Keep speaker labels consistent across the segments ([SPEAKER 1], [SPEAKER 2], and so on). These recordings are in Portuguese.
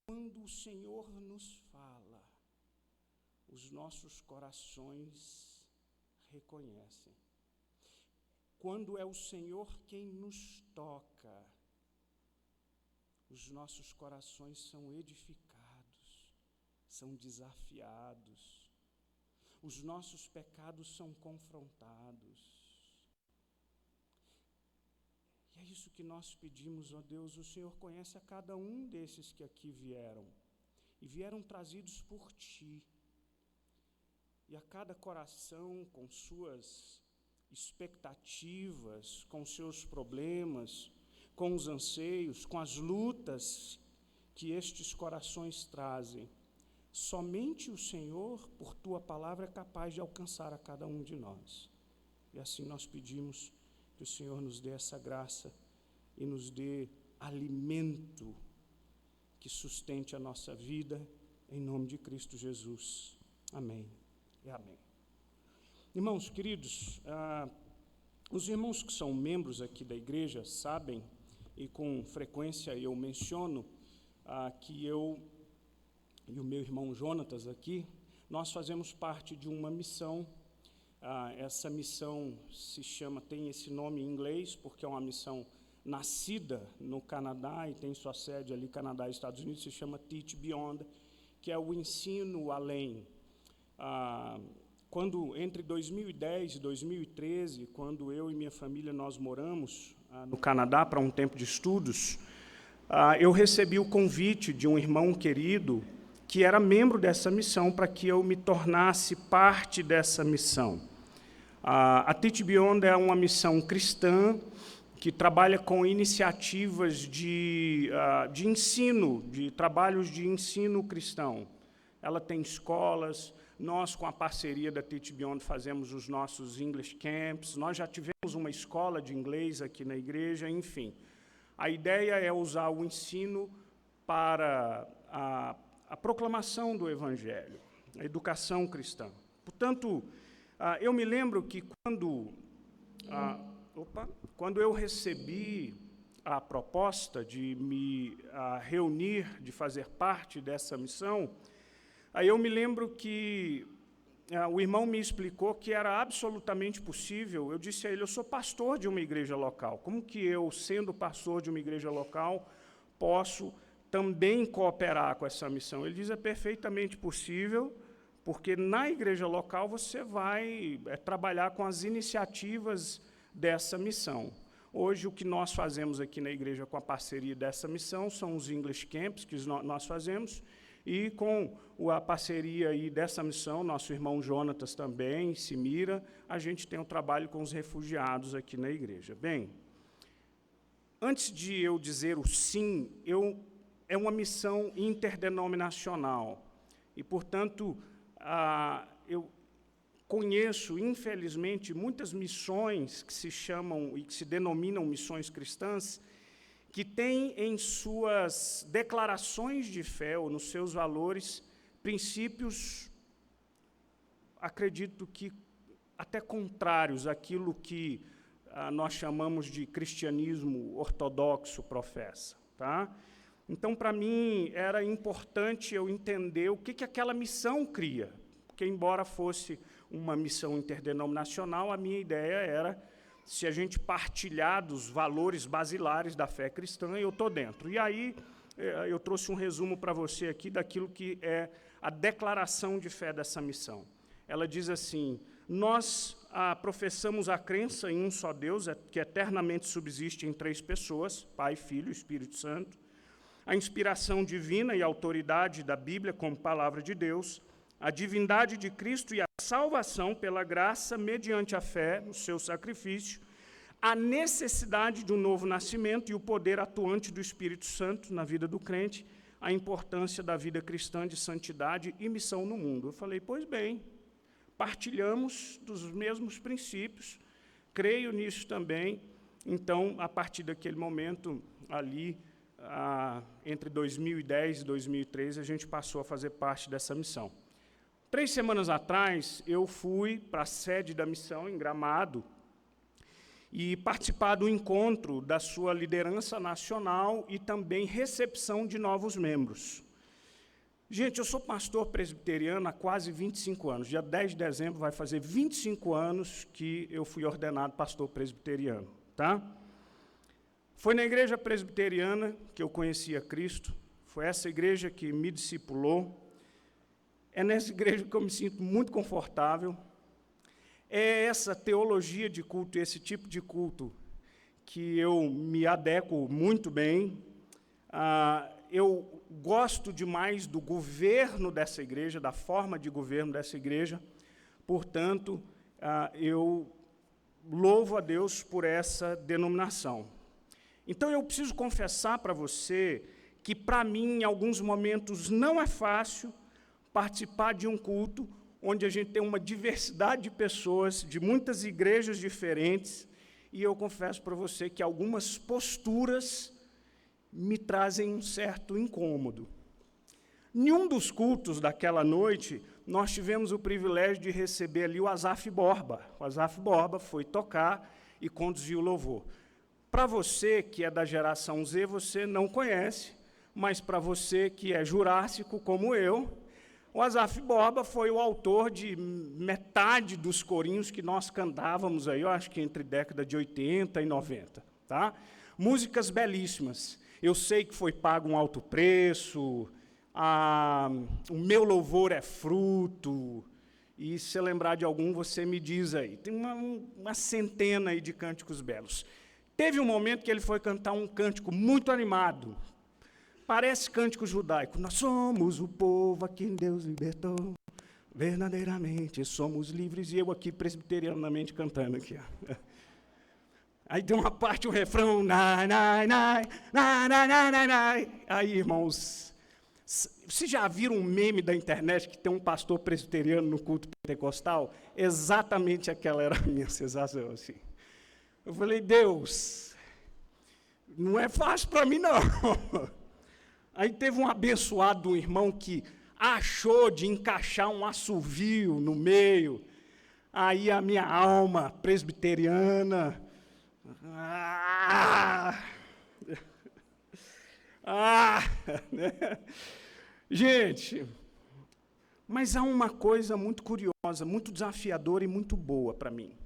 [SPEAKER 1] Quando o Senhor nos fala, os nossos corações reconhecem. Quando é o Senhor quem nos toca, os nossos corações são edificados, são desafiados, os nossos pecados são confrontados. E é isso que nós pedimos, ó Deus. O Senhor conhece a cada um desses que aqui vieram, e vieram trazidos por Ti. E a cada coração, com suas expectativas, com seus problemas, com os anseios, com as lutas que estes corações trazem, somente o Senhor, por Tua palavra, é capaz de alcançar a cada um de nós. E assim nós pedimos que o Senhor nos dê essa graça e nos dê alimento que sustente a nossa vida, em nome de Cristo Jesus. Amém e amém. Irmãos queridos, os irmãos que são membros aqui da igreja sabem, e com frequência eu menciono, que eu e o meu irmão Jonatas aqui, nós fazemos parte de uma missão. Essa missão tem esse nome em inglês, porque é uma missão nascida no Canadá e tem sua sede ali, Canadá e Estados Unidos, se chama Teach Beyond, que é o ensino além. Entre 2010 e 2013, quando eu e minha família nós moramos no Canadá para um tempo de estudos, eu recebi o convite de um irmão querido que era membro dessa missão para que eu me tornasse parte dessa missão. A Teach Beyond é uma missão cristã que trabalha com iniciativas de ensino, de trabalhos de ensino cristão. Ela tem escolas, nós, com a parceria da Teach Beyond, fazemos os nossos English Camps, nós já tivemos uma escola de inglês aqui na igreja, enfim. A ideia é usar o ensino para a proclamação do Evangelho, a educação cristã. Portanto, eu me lembro que quando eu recebi a proposta de me reunir, de fazer parte dessa missão, aí eu me lembro que o irmão me explicou que era absolutamente possível. Eu disse a ele: eu sou pastor de uma igreja local. Como que eu, sendo pastor de uma igreja local, posso também cooperar com essa missão? Ele diz: é perfeitamente possível, porque na igreja local você vai trabalhar com as iniciativas dessa missão. Hoje, o que nós fazemos aqui na igreja com a parceria dessa missão são os English Camps que nós fazemos, e com a parceria aí dessa missão, nosso irmão Jonatas também se mira, a gente tem um trabalho com os refugiados aqui na igreja. Bem, antes de eu dizer o sim, é uma missão interdenominacional, e, portanto, eu conheço, infelizmente, muitas missões que se chamam e que se denominam missões cristãs, que têm em suas declarações de fé ou nos seus valores princípios, acredito que até contrários àquilo que nós chamamos de cristianismo ortodoxo professa. Tá? Então, para mim, era importante eu entender o que aquela missão cria, porque, embora fosse uma missão interdenominacional, a minha ideia era, se a gente partilhar dos valores basilares da fé cristã, eu estou dentro. E aí, eu trouxe um resumo para você aqui daquilo que é a declaração de fé dessa missão. Ela diz assim: nós professamos a crença em um só Deus, que eternamente subsiste em três pessoas, Pai, Filho e Espírito Santo, a inspiração divina e a autoridade da Bíblia como palavra de Deus, a divindade de Cristo e a salvação pela graça mediante a fé no seu sacrifício, a necessidade de um novo nascimento e o poder atuante do Espírito Santo na vida do crente, a importância da vida cristã de santidade e missão no mundo. Eu falei: pois bem, partilhamos dos mesmos princípios, creio nisso também. Então, a partir daquele momento, ali, entre 2010 e 2013, a gente passou a fazer parte dessa missão. 3 semanas atrás, eu fui para a sede da missão, em Gramado, e participar do encontro da sua liderança nacional e também recepção de novos membros. Gente, eu sou pastor presbiteriano há quase 25 anos. Dia 10 de dezembro vai fazer 25 anos que eu fui ordenado pastor presbiteriano, tá? Foi na igreja presbiteriana que eu conheci a Cristo, foi essa igreja que me discipulou, é nessa igreja que eu me sinto muito confortável, é essa teologia de culto, esse tipo de culto que eu me adequo muito bem. Eu gosto demais do governo dessa igreja, da forma de governo dessa igreja, portanto, eu louvo a Deus por essa denominação. Então, eu preciso confessar para você que, para mim, em alguns momentos, não é fácil participar de um culto onde a gente tem uma diversidade de pessoas, de muitas igrejas diferentes, e eu confesso para você que algumas posturas me trazem um certo incômodo. Em um dos cultos daquela noite, nós tivemos o privilégio de receber ali o Asaf Borba. O Asaf Borba foi tocar e conduzir o louvor. Para você que é da geração Z, você não conhece, mas para você que é jurássico como eu, o Asaf Borba foi o autor de metade dos corinhos que nós cantávamos aí, eu acho que entre década de 80 e 90. Tá? Músicas belíssimas. Eu sei que foi pago um alto preço, o meu louvor é fruto, e se você lembrar de algum, você me diz aí. Tem uma centena aí de cânticos belos. Teve um momento que ele foi cantar um cântico muito animado, parece cântico judaico. Nós somos o povo a quem Deus libertou, verdadeiramente somos livres, e eu aqui presbiterianamente cantando aqui, ó. Aí tem uma parte, o refrão, nai, nai, nai, nai, nai, nai, nai, nai. Aí, irmãos, vocês já viram um meme da internet que tem um pastor presbiteriano no culto pentecostal? Exatamente aquela era a minha sensação, assim. Eu falei, Deus, não é fácil para mim, não. Aí teve um abençoado, um irmão que achou de encaixar um assovio no meio. Aí a minha alma presbiteriana... né? Gente, mas há uma coisa muito curiosa, muito desafiadora e muito boa para mim.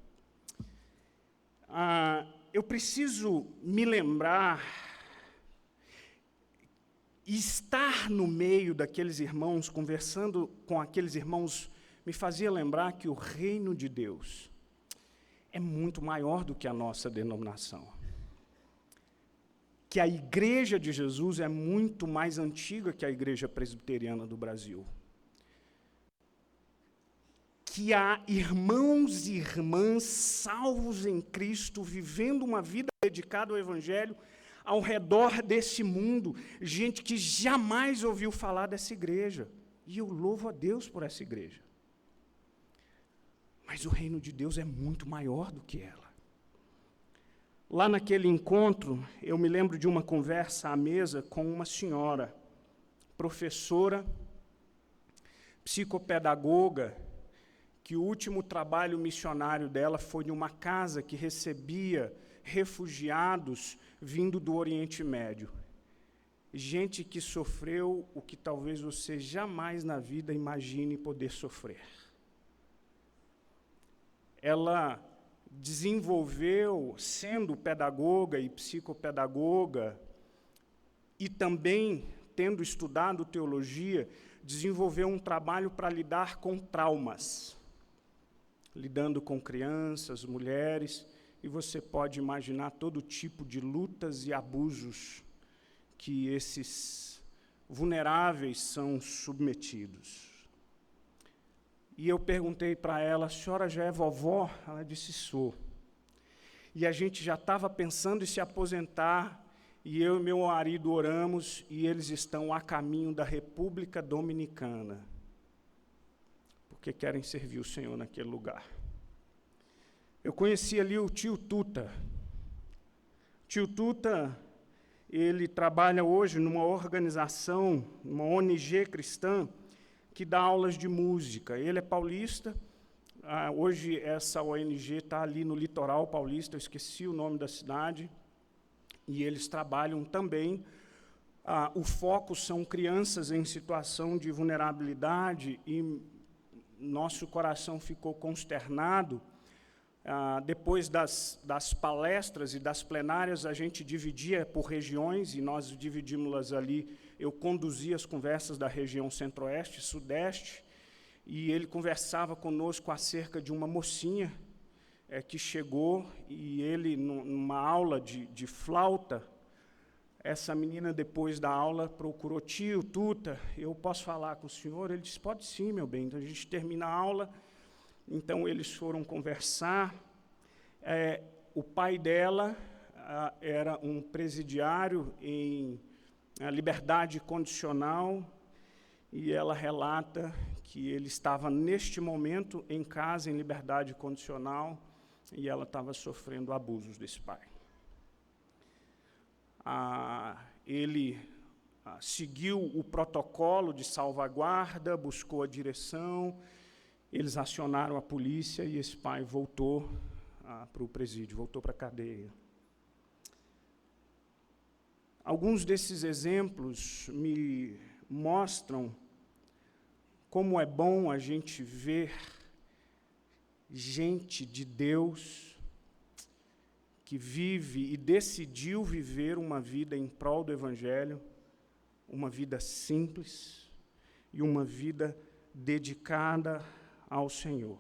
[SPEAKER 1] Eu preciso me lembrar, estar no meio daqueles irmãos, conversando com aqueles irmãos, me fazia lembrar que o reino de Deus é muito maior do que a nossa denominação. Que a igreja de Jesus é muito mais antiga que a igreja presbiteriana do Brasil. Que há irmãos e irmãs salvos em Cristo, vivendo uma vida dedicada ao Evangelho, ao redor desse mundo, gente que jamais ouviu falar dessa igreja. E eu louvo a Deus por essa igreja. Mas o reino de Deus é muito maior do que ela. Lá naquele encontro, eu me lembro de uma conversa à mesa com uma senhora, professora, psicopedagoga, que o último trabalho missionário dela foi em uma casa que recebia refugiados vindo do Oriente Médio. Gente que sofreu o que talvez você jamais na vida imagine poder sofrer. Ela desenvolveu, sendo pedagoga e psicopedagoga, e também, tendo estudado teologia, desenvolveu um trabalho para lidar com traumas, lidando com crianças, mulheres, e você pode imaginar todo tipo de lutas e abusos que esses vulneráveis são submetidos. E eu perguntei para ela, a senhora já é vovó? Ela disse, sou. E a gente já estava pensando em se aposentar, e eu e meu marido oramos, e eles estão a caminho da República Dominicana, porque querem servir o Senhor naquele lugar. Eu conheci ali o tio Tuta. Tio Tuta, ele trabalha hoje numa organização, uma ONG cristã, que dá aulas de música. Ele é paulista, hoje essa ONG está ali no litoral paulista, eu esqueci o nome da cidade, e eles trabalham também O foco são crianças em situação de vulnerabilidade e nosso coração ficou consternado. Depois das palestras e das plenárias, a gente dividia por regiões, e nós dividimos-las ali. Eu conduzia as conversas da região centro-oeste e sudeste, e ele conversava conosco acerca de uma mocinha que chegou, e ele, numa aula de flauta, essa menina, depois da aula, procurou: tio, Tuta, eu posso falar com o senhor? Ele disse: pode sim, meu bem. Então, a gente termina a aula. Então, eles foram conversar. O pai dela era um presidiário em liberdade condicional, e ela relata que ele estava, neste momento, em casa, em liberdade condicional, e ela estava sofrendo abusos desse pai. Ele seguiu o protocolo de salvaguarda, buscou a direção, eles acionaram a polícia e esse pai voltou para o presídio, voltou para a cadeia. Alguns desses exemplos me mostram como é bom a gente ver gente de Deus que vive e decidiu viver uma vida em prol do Evangelho, uma vida simples e uma vida dedicada ao Senhor.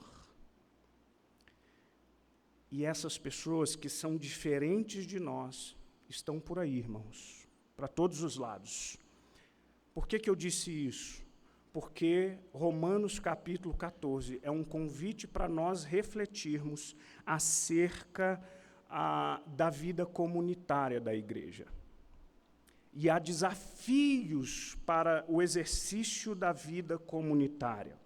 [SPEAKER 1] E essas pessoas que são diferentes de nós estão por aí, irmãos, para todos os lados. Por que eu disse isso? Porque Romanos capítulo 14 é um convite para nós refletirmos acerca da vida comunitária da igreja. E há desafios para o exercício da vida comunitária.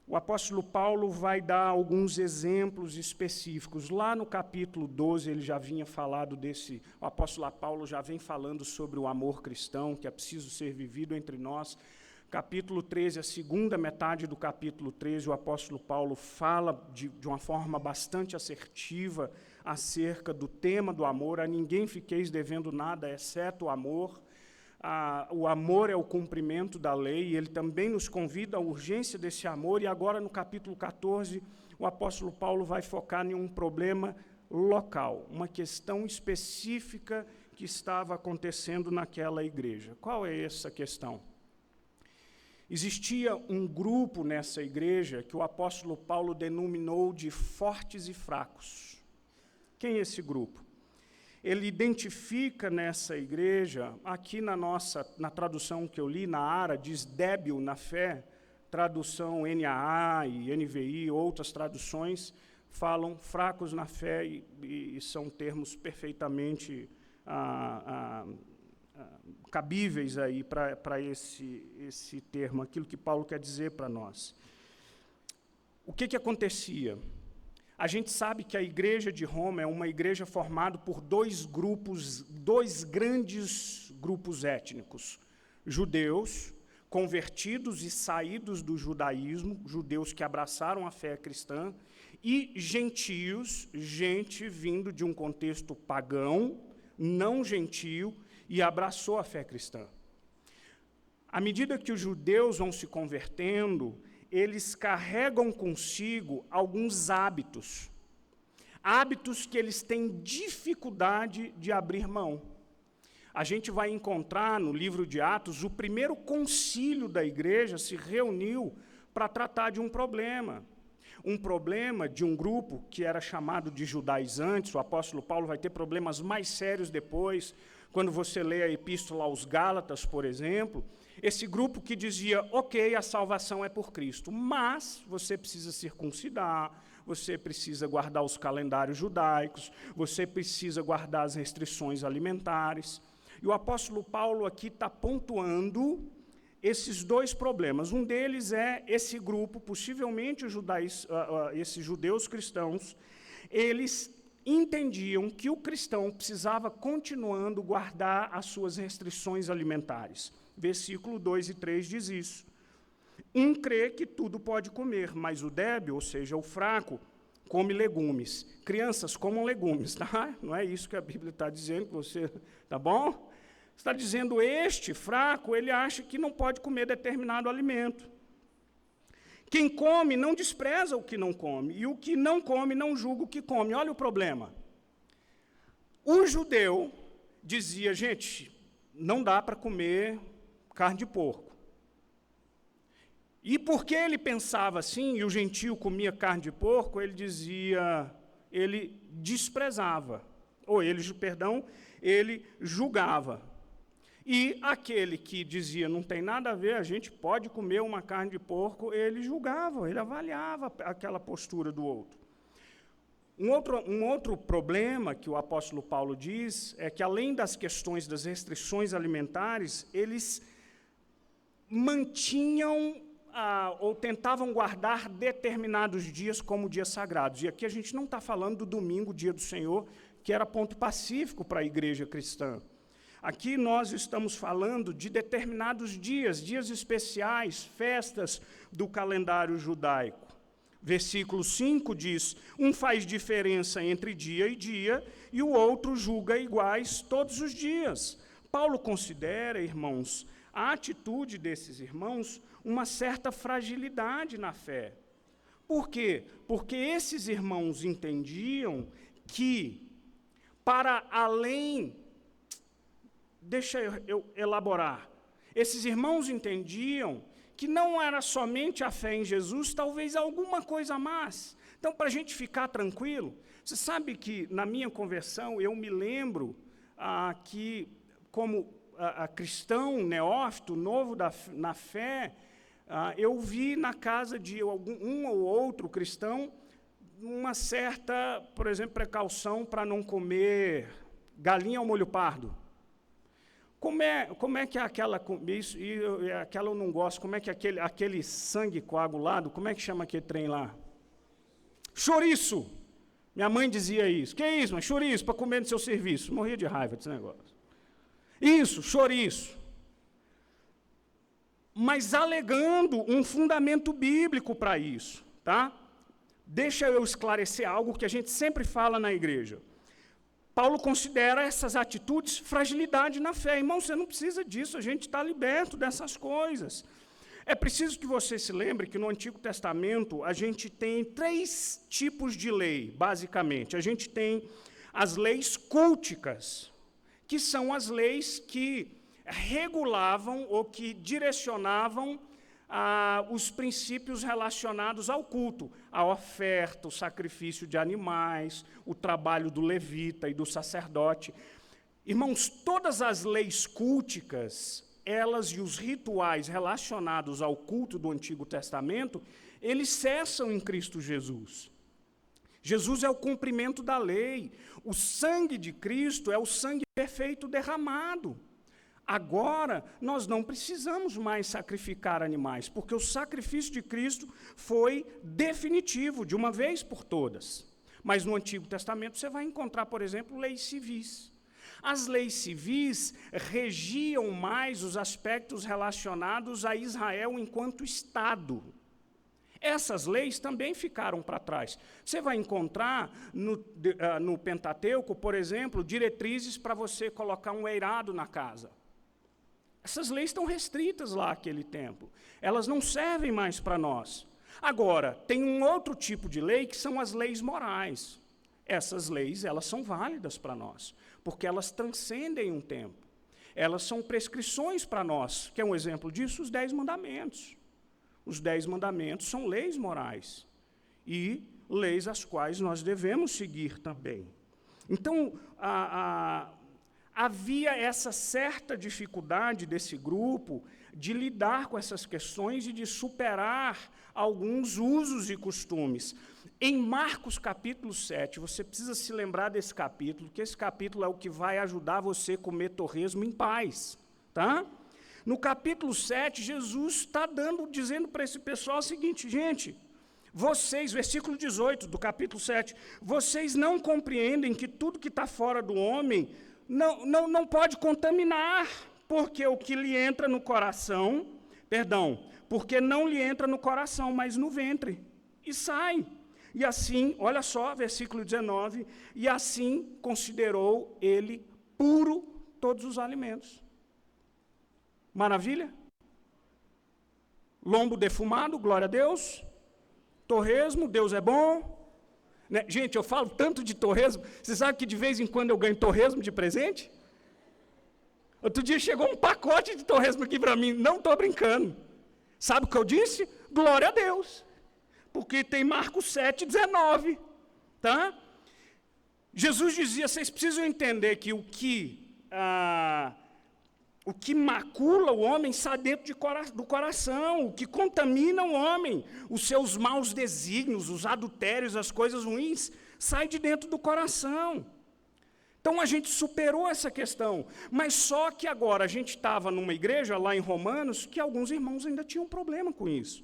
[SPEAKER 1] O apóstolo Paulo vai dar alguns exemplos específicos. Lá no capítulo 12, ele já vinha falado o apóstolo Paulo já vem falando sobre o amor cristão, que é preciso ser vivido entre nós. Capítulo 13, a segunda metade do capítulo 13, o apóstolo Paulo fala de uma forma bastante assertiva acerca do tema do amor. A ninguém fiqueis devendo nada, exceto o amor. O amor é o cumprimento da lei, e ele também nos convida à urgência desse amor. E agora, no capítulo 14, o apóstolo Paulo vai focar em um problema local, uma questão específica que estava acontecendo naquela igreja. Qual é essa questão? Existia um grupo nessa igreja que o apóstolo Paulo denominou de fortes e fracos. Quem é esse grupo? Ele identifica nessa igreja, aqui na tradução que eu li, na ARA, diz débil na fé, tradução NAA e NVI, outras traduções, falam fracos na fé e são termos perfeitamente cabíveis aí para esse termo, aquilo que Paulo quer dizer para nós. O que acontecia? A gente sabe que a igreja de Roma é uma igreja formada por dois grandes grupos étnicos: judeus, convertidos e saídos do judaísmo, judeus que abraçaram a fé cristã, e gentios, gente vindo de um contexto pagão, não gentio, e abraçou a fé cristã. À medida que os judeus vão se convertendo, eles carregam consigo alguns hábitos que eles têm dificuldade de abrir mão. A gente vai encontrar no livro de Atos, o primeiro concílio da igreja se reuniu para tratar de um problema de um grupo que era chamado de judaizantes. O apóstolo Paulo vai ter problemas mais sérios depois, quando você lê a epístola aos Gálatas, por exemplo. Esse grupo que dizia: ok, a salvação é por Cristo, mas você precisa circuncidar, você precisa guardar os calendários judaicos, você precisa guardar as restrições alimentares. E o apóstolo Paulo aqui está pontuando esses dois problemas. Um deles é esse grupo, possivelmente esses judeus cristãos, eles entendiam que o cristão precisava continuando guardar as suas restrições alimentares. Versículo 2 e 3 diz isso. Um crê que tudo pode comer, mas o débil, ou seja, o fraco, come legumes. Crianças, comam legumes, tá? Não é isso que a Bíblia está dizendo, tá bom? Está dizendo, este fraco, ele acha que não pode comer determinado alimento. Quem come não despreza o que não come, e o que não come não julga o que come. Olha o problema. O judeu dizia, gente, não dá para comer carne de porco. E porque ele pensava assim, e o gentio comia carne de porco, ele dizia, ele desprezava, ele julgava. E aquele que dizia, não tem nada a ver, a gente pode comer uma carne de porco, ele julgava, ele avaliava aquela postura do outro. Um outro problema que o apóstolo Paulo diz é que, além das questões das restrições alimentares, eles mantinham ou tentavam guardar determinados dias como dias sagrados. E aqui a gente não está falando do domingo, dia do Senhor, que era ponto pacífico para a igreja cristã. Aqui nós estamos falando de determinados dias especiais, festas do calendário judaico. Versículo 5 diz, um faz diferença entre dia e dia, e o outro julga iguais todos os dias. Paulo considera, irmãos, a atitude desses irmãos uma certa fragilidade na fé. Por quê? Porque esses irmãos entendiam que, para além... Deixa eu elaborar. Esses irmãos entendiam que não era somente a fé em Jesus, talvez alguma coisa a mais. Então, para a gente ficar tranquilo, você sabe que, na minha conversão, eu me lembro que, como cristão, neófito, novo na fé, eu vi na casa de um ou outro cristão uma certa, por exemplo, precaução para não comer galinha ao molho pardo. Como é que é aquela, isso, e aquela eu não gosto, como é que é aquele sangue coagulado, como é que chama aquele trem lá? Chouriço! Minha mãe dizia isso. Que é isso, mas chouriço, para comer no seu serviço. Morria de raiva desse negócio. Isso, chouriço. Mas alegando um fundamento bíblico para isso, tá? Deixa eu esclarecer algo que a gente sempre fala na igreja. Paulo considera essas atitudes fragilidade na fé. Irmão, você não precisa disso, a gente está liberto dessas coisas. É preciso que você se lembre que no Antigo Testamento a gente tem 3 tipos de lei, basicamente. A gente tem as leis culticas, que são as leis que regulavam ou que direcionavam os princípios relacionados ao culto, a oferta, o sacrifício de animais, o trabalho do levita e do sacerdote. Irmãos, todas as leis culticas, elas e os rituais relacionados ao culto do Antigo Testamento, eles cessam em Cristo Jesus. Jesus é o cumprimento da lei. O sangue de Cristo é o sangue perfeito derramado. Agora, nós não precisamos mais sacrificar animais, porque o sacrifício de Cristo foi definitivo, de uma vez por todas. Mas no Antigo Testamento você vai encontrar, por exemplo, leis civis. As leis civis regiam mais os aspectos relacionados a Israel enquanto Estado. Essas leis também ficaram para trás. Você vai encontrar no Pentateuco, por exemplo, diretrizes para você colocar um eirado na casa. Essas leis estão restritas lá naquele tempo. Elas não servem mais para nós. Agora, tem um outro tipo de lei que são as leis morais. Essas leis, elas são válidas para nós, porque elas transcendem um tempo. Elas são prescrições para nós. Quer um exemplo disso? Os 10 mandamentos. Os 10 mandamentos são leis morais e leis as quais nós devemos seguir também. Então, havia essa certa dificuldade desse grupo de lidar com essas questões e de superar alguns usos e costumes. Em Marcos capítulo 7, você precisa se lembrar desse capítulo, que esse capítulo é o que vai ajudar você a comer torresmo em paz, tá? No capítulo 7, Jesus está dizendo para esse pessoal o seguinte, gente, vocês, versículo 18 do capítulo 7, vocês não compreendem que tudo que está fora do homem não pode contaminar, porque o que lhe entra no coração, porque não lhe entra no coração, mas no ventre, e sai. E assim, olha só, versículo 19, e assim considerou ele puro todos os alimentos. Maravilha? Lombo defumado, glória a Deus. Torresmo, Deus é bom. Né? Gente, eu falo tanto de torresmo, você sabe que de vez em quando eu ganho torresmo de presente? Outro dia chegou um pacote de torresmo aqui para mim, não estou brincando. Sabe o que eu disse? Glória a Deus. Porque tem Marcos 7,19. Tá? Jesus dizia, vocês precisam entender que o que macula o homem sai dentro do coração, o que contamina o homem, os seus maus desígnios, os adultérios, as coisas ruins, sai de dentro do coração. Então, a gente superou essa questão, mas só que agora a gente estava numa igreja, lá em Romanos, que alguns irmãos ainda tinham problema com isso.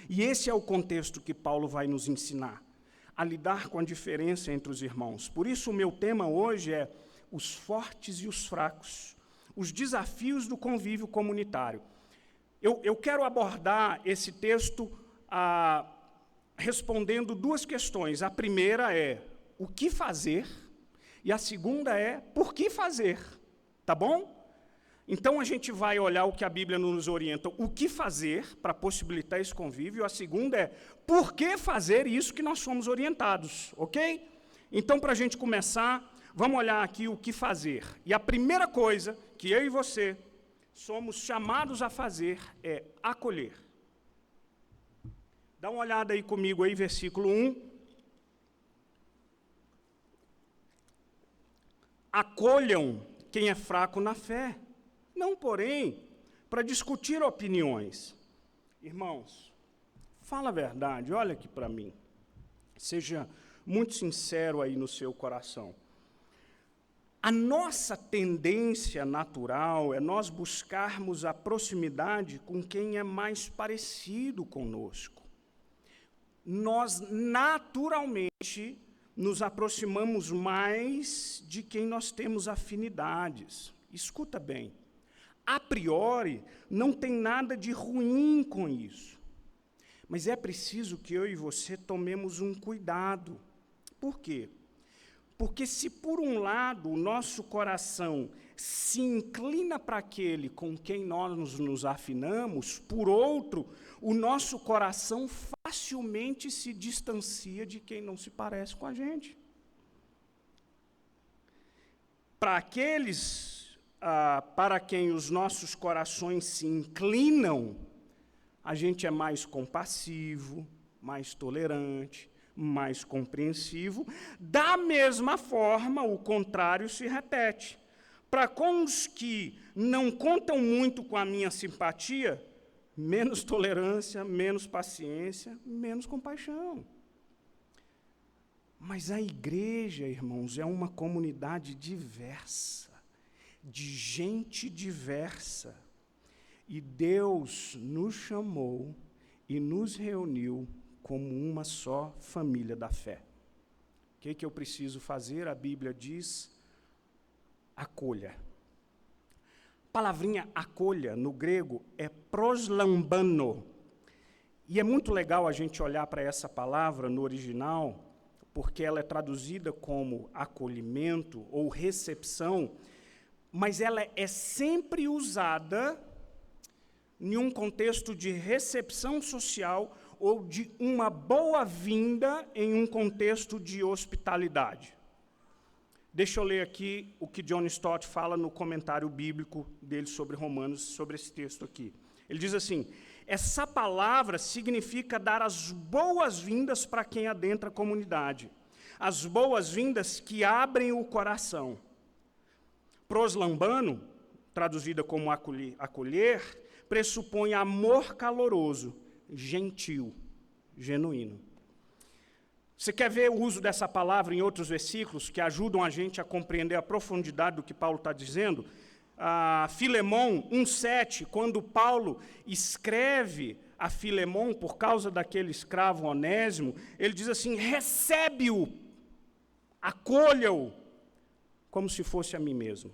[SPEAKER 1] E esse é o contexto que Paulo vai nos ensinar, a lidar com a diferença entre os irmãos. Por isso, o meu tema hoje é os fortes e os fracos, os desafios do convívio comunitário. Eu quero abordar esse texto respondendo duas questões. A primeira é, o que fazer? E a segunda é, por que fazer? Tá bom? Então, a gente vai olhar o que a Bíblia nos orienta, o que fazer para possibilitar esse convívio. A segunda é, por que fazer isso que nós somos orientados, ok? Então, para a gente começar, vamos olhar aqui o que fazer. E a primeira coisa que eu e você somos chamados a fazer é acolher. Dá uma olhada aí comigo, aí, versículo 1. Acolham quem é fraco na fé, não, porém, para discutir opiniões. Irmãos, fala a verdade, olha aqui para mim. Seja muito sincero aí no seu coração. A nossa tendência natural é nós buscarmos a proximidade com quem é mais parecido conosco. Nós, naturalmente, nos aproximamos mais de quem nós temos afinidades. Escuta bem, a priori, não tem nada de ruim com isso. Mas é preciso que eu e você tomemos um cuidado. Por quê? Porque se, por um lado, o nosso coração se inclina para aquele com quem nós nos afinamos, por outro, o nosso coração facilmente se distancia de quem não se parece com a gente. Para aqueles para quem os nossos corações se inclinam, a gente é mais compassivo, mais tolerante, mais compreensivo. Da mesma forma, o contrário se repete. Para com os que não contam muito com a minha simpatia, menos tolerância, menos paciência, menos compaixão. Mas a igreja, irmãos, é uma comunidade diversa, de gente diversa. E Deus nos chamou e nos reuniu como uma só família da fé. O que eu preciso fazer? A Bíblia diz, acolha. A palavrinha acolha, no grego, é proslambano. E é muito legal a gente olhar para essa palavra no original, porque ela é traduzida como acolhimento ou recepção, mas ela é sempre usada em um contexto de recepção social ou de uma boa-vinda em um contexto de hospitalidade. Deixa eu ler aqui o que John Stott fala no comentário bíblico dele sobre Romanos, sobre esse texto aqui. Ele diz assim, essa palavra significa dar as boas-vindas para quem adentra a comunidade, as boas-vindas que abrem o coração. Proslambano, traduzida como acolher, pressupõe amor caloroso, gentil, genuíno. Você quer ver o uso dessa palavra em outros versículos que ajudam a gente a compreender a profundidade do que Paulo está dizendo? Filemão 1,7, quando Paulo escreve a Filemão por causa daquele escravo Onésimo, ele diz assim, recebe-o, acolha-o, como se fosse a mim mesmo.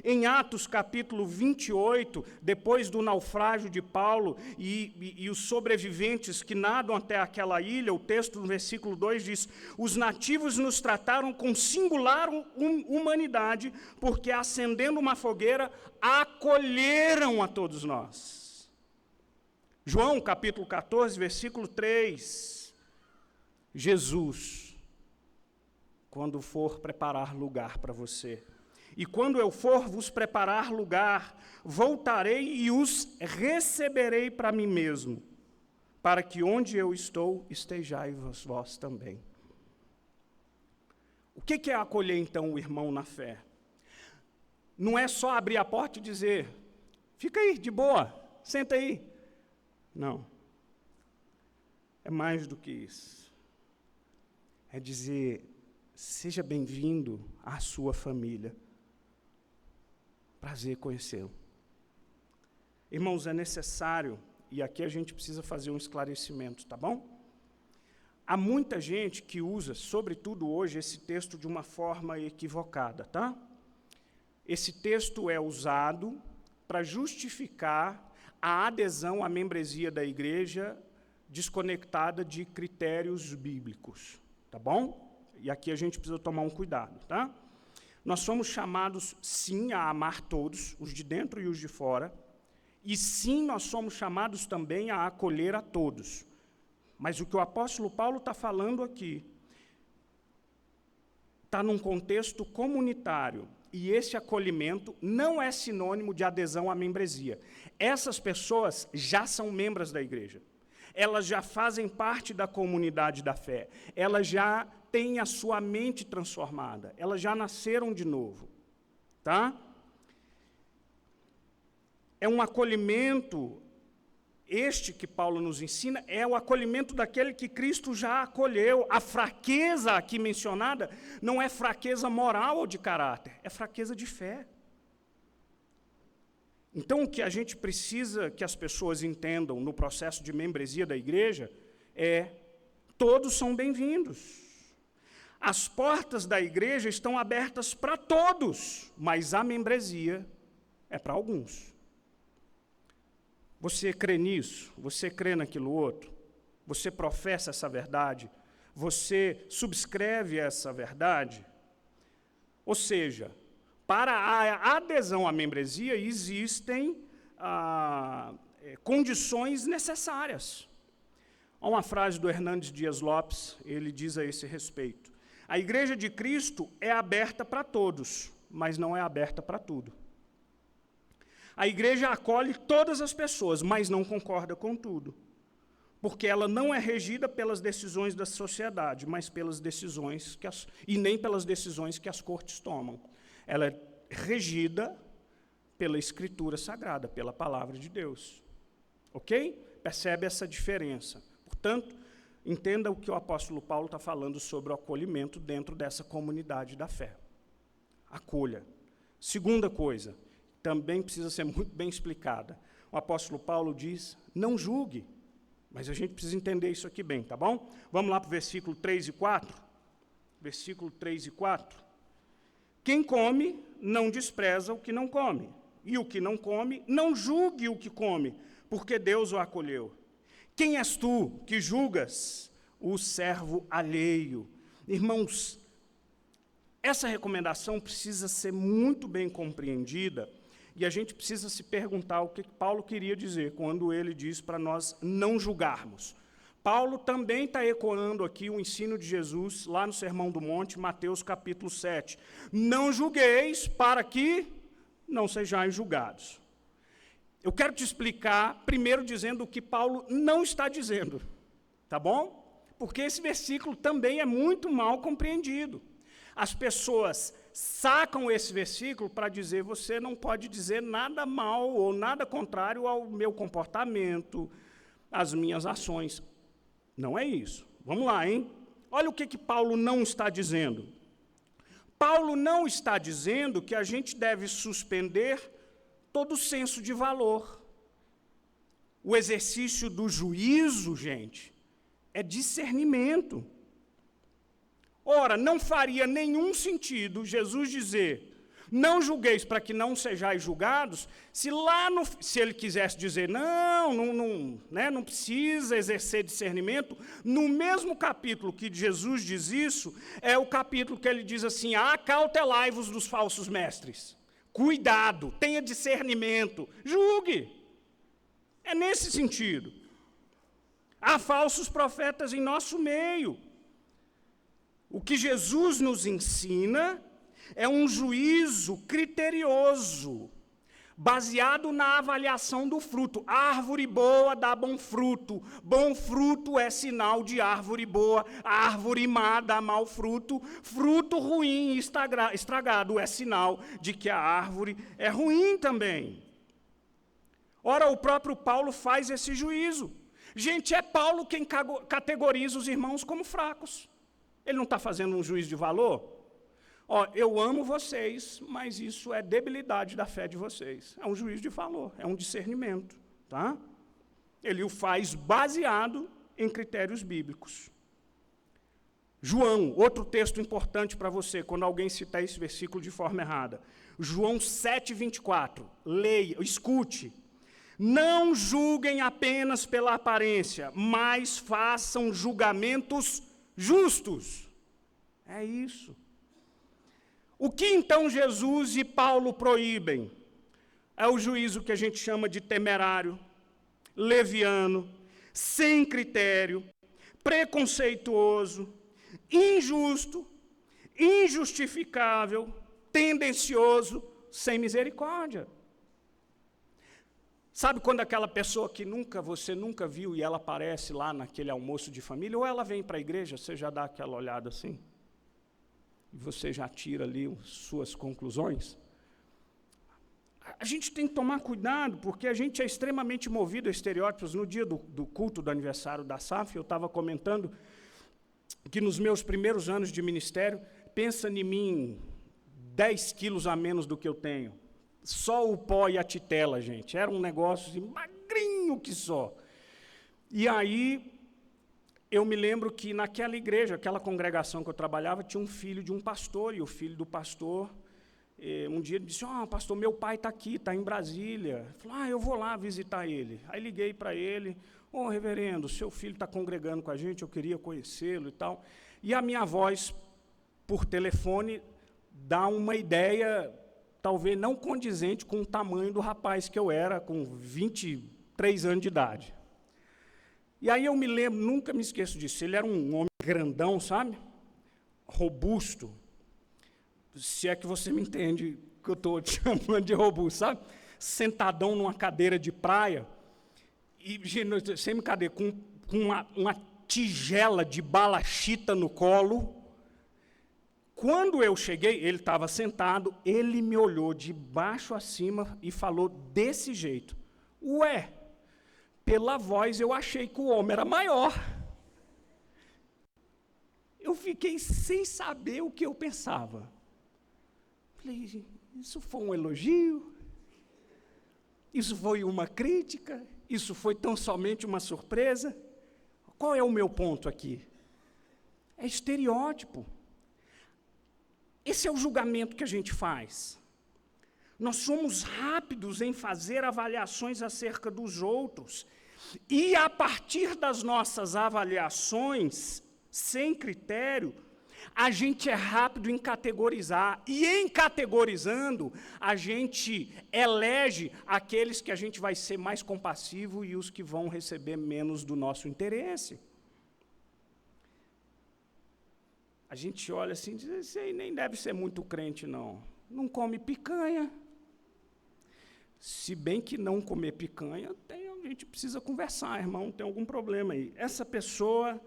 [SPEAKER 1] Em Atos capítulo 28, depois do naufrágio de Paulo e os sobreviventes que nadam até aquela ilha, o texto no versículo 2 diz: os nativos nos trataram com singular humanidade, porque acendendo uma fogueira, acolheram a todos nós. João capítulo 14, versículo 3, Jesus, quando for preparar lugar para você, e quando eu for vos preparar lugar, voltarei e os receberei para mim mesmo, para que onde eu estou, estejais vós também. O que é acolher, então, o irmão na fé? Não é só abrir a porta e dizer, fica aí, de boa, senta aí. Não. É mais do que isso. É dizer, seja bem-vindo à sua família. Prazer conhecê-lo. Irmãos, é necessário, e aqui a gente precisa fazer um esclarecimento, tá bom? Há muita gente que usa, sobretudo hoje, esse texto de uma forma equivocada, tá? Esse texto é usado para justificar a adesão à membresia da igreja desconectada de critérios bíblicos, tá bom? E aqui a gente precisa tomar um cuidado, tá? Nós somos chamados, sim, a amar todos, os de dentro e os de fora, e sim, nós somos chamados também a acolher a todos. Mas o que o apóstolo Paulo está falando aqui está num contexto comunitário, e esse acolhimento não é sinônimo de adesão à membresia. Essas pessoas já são membros da igreja. Elas já fazem parte da comunidade da fé. Elas já têm a sua mente transformada. Elas já nasceram de novo. Tá? É um acolhimento, este que Paulo nos ensina, é o acolhimento daquele que Cristo já acolheu. A fraqueza aqui mencionada não é fraqueza moral ou de caráter, é fraqueza de fé. Então, o que a gente precisa que as pessoas entendam no processo de membresia da igreja é: todos são bem-vindos. As portas da igreja estão abertas para todos, mas a membresia é para alguns. Você crê nisso? Você crê naquilo outro? Você professa essa verdade? Você subscreve essa verdade? Ou seja, para a adesão à membresia, existem condições necessárias. Há uma frase do Hernandes Dias Lopes, ele diz a esse respeito: a igreja de Cristo é aberta para todos, mas não é aberta para tudo. A igreja acolhe todas as pessoas, mas não concorda com tudo, porque ela não é regida pelas decisões da sociedade, mas pelas decisões e nem pelas decisões que as cortes tomam. Ela é regida pela Escritura Sagrada, pela Palavra de Deus. Ok? Percebe essa diferença. Portanto, entenda o que o apóstolo Paulo está falando sobre o acolhimento dentro dessa comunidade da fé. Acolha. Segunda coisa, também precisa ser muito bem explicada. O apóstolo Paulo diz, não julgue. Mas a gente precisa entender isso aqui bem, tá bom? Vamos lá para o versículo 3 e 4. Versículo 3 e 4. Quem come, não despreza o que não come. E o que não come, não julgue o que come, porque Deus o acolheu. Quem és tu que julgas o servo alheio? Irmãos, essa recomendação precisa ser muito bem compreendida, e a gente precisa se perguntar o que Paulo queria dizer quando ele diz para nós não julgarmos. Paulo também está ecoando aqui o ensino de Jesus, lá no Sermão do Monte, Mateus capítulo 7. Não julgueis para que não sejais julgados. Eu quero te explicar, primeiro dizendo o que Paulo não está dizendo, tá bom? Porque esse versículo também é muito mal compreendido. As pessoas sacam esse versículo para dizer, você não pode dizer nada mal ou nada contrário ao meu comportamento, às minhas ações. Não é isso. Vamos lá, hein? Olha o que Paulo não está dizendo. Paulo não está dizendo que a gente deve suspender todo o senso de valor. O exercício do juízo, gente, é discernimento. Ora, não faria nenhum sentido Jesus dizer, Não julgueis para que não sejais julgados, se ele quisesse dizer, não precisa exercer discernimento, no mesmo capítulo que Jesus diz isso, é o capítulo que ele diz assim, acautelai-vos dos falsos mestres. Cuidado, tenha discernimento, julgue. É nesse sentido. Há falsos profetas em nosso meio. O que Jesus nos ensina é um juízo criterioso, baseado na avaliação do fruto. Árvore boa dá bom fruto é sinal de árvore boa, árvore má dá mau fruto, fruto ruim e estragado é sinal de que a árvore é ruim também. Ora, o próprio Paulo faz esse juízo. Gente, é Paulo quem categoriza os irmãos como fracos. Ele não está fazendo um juízo de valor? Eu amo vocês, mas isso é debilidade da fé de vocês. É um juízo de valor, é um discernimento. Tá? Ele o faz baseado em critérios bíblicos. João, outro texto importante para você, quando alguém citar esse versículo de forma errada. João 7:24, leia, escute. Não julguem apenas pela aparência, mas façam julgamentos justos. É isso. O que então Jesus e Paulo proíbem? É o juízo que a gente chama de temerário, leviano, sem critério, preconceituoso, injusto, injustificável, tendencioso, sem misericórdia. Sabe quando aquela pessoa que você nunca viu e ela aparece lá naquele almoço de família, ou ela vem para a igreja, você já dá aquela olhada assim? E você já tira ali suas conclusões? A gente tem que tomar cuidado, porque a gente é extremamente movido a estereótipos. No dia do culto do aniversário da SAF, eu estava comentando que nos meus primeiros anos de ministério, pensa em mim 10 quilos a menos do que eu tenho. Só o pó e a titela, gente. Era um negócio assim, magrinho que só. E aí, eu me lembro que naquela igreja, aquela congregação que eu trabalhava, tinha um filho de um pastor, e o filho do pastor, um dia ele disse, pastor, meu pai está aqui, está em Brasília. Ele falou, eu vou lá visitar ele. Aí liguei para ele, reverendo, seu filho está congregando com a gente, eu queria conhecê-lo e tal. E a minha voz, por telefone, dá uma ideia, talvez não condizente com o tamanho do rapaz que eu era, com 23 anos de idade. E aí eu me lembro, nunca me esqueço disso, ele era um homem grandão, sabe? Robusto. Se é que você me entende que eu estou te chamando de robusto, sabe? Sentadão numa cadeira de praia, e sem brincadeira, com uma tigela de balachita no colo. Quando eu cheguei, ele estava sentado, ele me olhou de baixo a cima e falou desse jeito. Pela voz eu achei que o homem era maior. Eu fiquei sem saber o que eu pensava. Falei, isso foi um elogio? Isso foi uma crítica? Isso foi tão somente uma surpresa? Qual é o meu ponto aqui? É estereótipo. Esse é o julgamento que a gente faz. Nós somos rápidos em fazer avaliações acerca dos outros. E, a partir das nossas avaliações, sem critério, a gente é rápido em categorizar. E, em categorizando, a gente elege aqueles que a gente vai ser mais compassivo e os que vão receber menos do nosso interesse. A gente olha assim e diz, esse aí nem deve ser muito crente, não. Não come picanha. Se bem que não comer picanha, a gente precisa conversar, irmão, tem algum problema aí. Essa pessoa,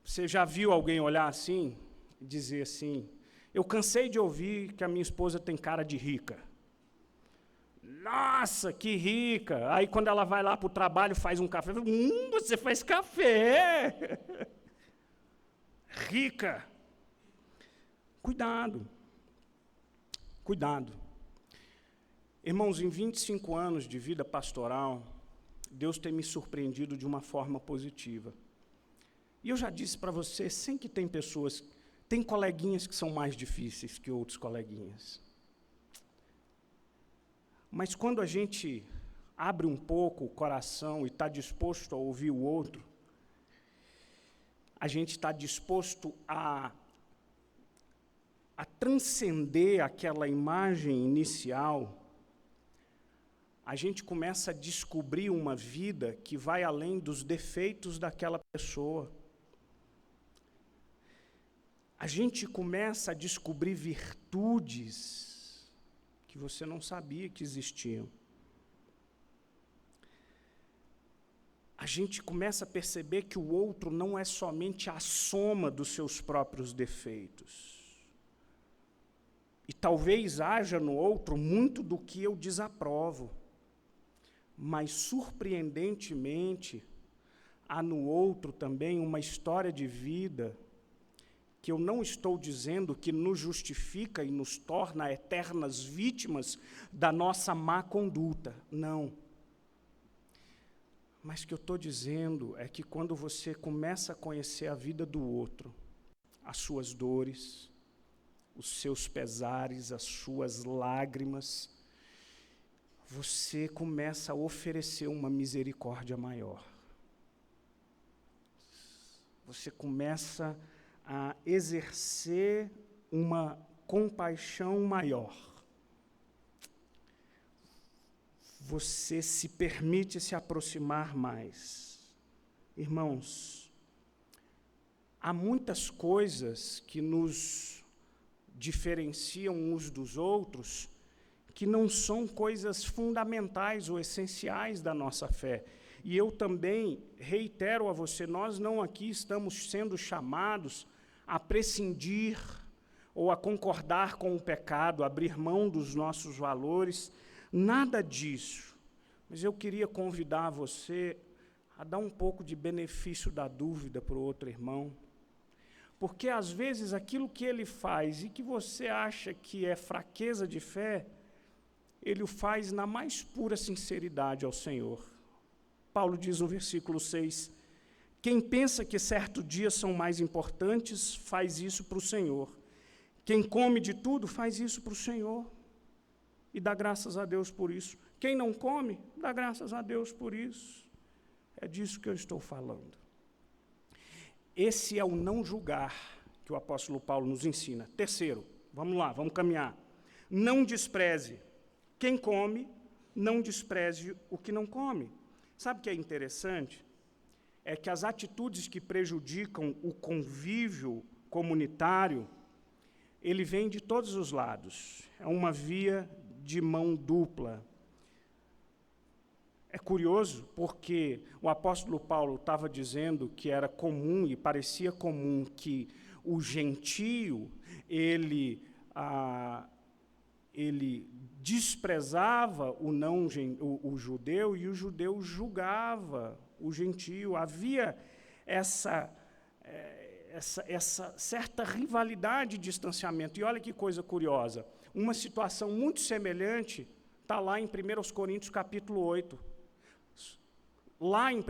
[SPEAKER 1] você já viu alguém olhar assim e dizer assim, eu cansei de ouvir que a minha esposa tem cara de rica. Nossa, que rica! Aí quando ela vai lá para o trabalho, faz um café, você faz café! Rica. Cuidado. Cuidado. Irmãos, em 25 anos de vida pastoral, Deus tem me surpreendido de uma forma positiva. E eu já disse para você, sem que tem coleguinhas que são mais difíceis que outros coleguinhas. Mas quando a gente abre um pouco o coração e está disposto a ouvir o outro, a gente está disposto a transcender aquela imagem inicial, a gente começa a descobrir uma vida que vai além dos defeitos daquela pessoa. A gente começa a descobrir virtudes que você não sabia que existiam. A gente começa a perceber que o outro não é somente a soma dos seus próprios defeitos. E talvez haja no outro muito do que eu desaprovo. Mas, surpreendentemente, há no outro também uma história de vida que eu não estou dizendo que nos justifica e nos torna eternas vítimas da nossa má conduta. Não. Mas o que eu estou dizendo é que quando você começa a conhecer a vida do outro, as suas dores, os seus pesares, as suas lágrimas, você começa a oferecer uma misericórdia maior. Você começa a exercer uma compaixão maior. Você se permite se aproximar mais. Irmãos, há muitas coisas que nos diferenciam uns dos outros que não são coisas fundamentais ou essenciais da nossa fé. E eu também reitero a você, nós não aqui estamos sendo chamados a prescindir ou a concordar com o pecado, a abrir mão dos nossos valores, nada disso. Mas eu queria convidar você a dar um pouco de benefício da dúvida para o outro irmão, porque às vezes aquilo que ele faz e que você acha que é fraqueza de fé, ele o faz na mais pura sinceridade ao Senhor. Paulo diz no versículo 6, quem pensa que certos dias são mais importantes, faz isso para o Senhor. Quem come de tudo, faz isso para o Senhor. E dá graças a Deus por isso. Quem não come, dá graças a Deus por isso. É disso que eu estou falando. Esse é o não julgar que o apóstolo Paulo nos ensina. Terceiro, vamos lá, vamos caminhar. Não despreze. Quem come, não despreze o que não come. Sabe o que é interessante? É que as atitudes que prejudicam o convívio comunitário, ele vem de todos os lados. É uma via de mão dupla. É curioso porque o apóstolo Paulo estava dizendo que era comum e parecia comum que o gentio, ele desprezava o judeu e o judeu julgava o gentio. Havia essa certa rivalidade e distanciamento. E olha que coisa curiosa, uma situação muito semelhante está lá em 1 Coríntios capítulo 8. Lá em 1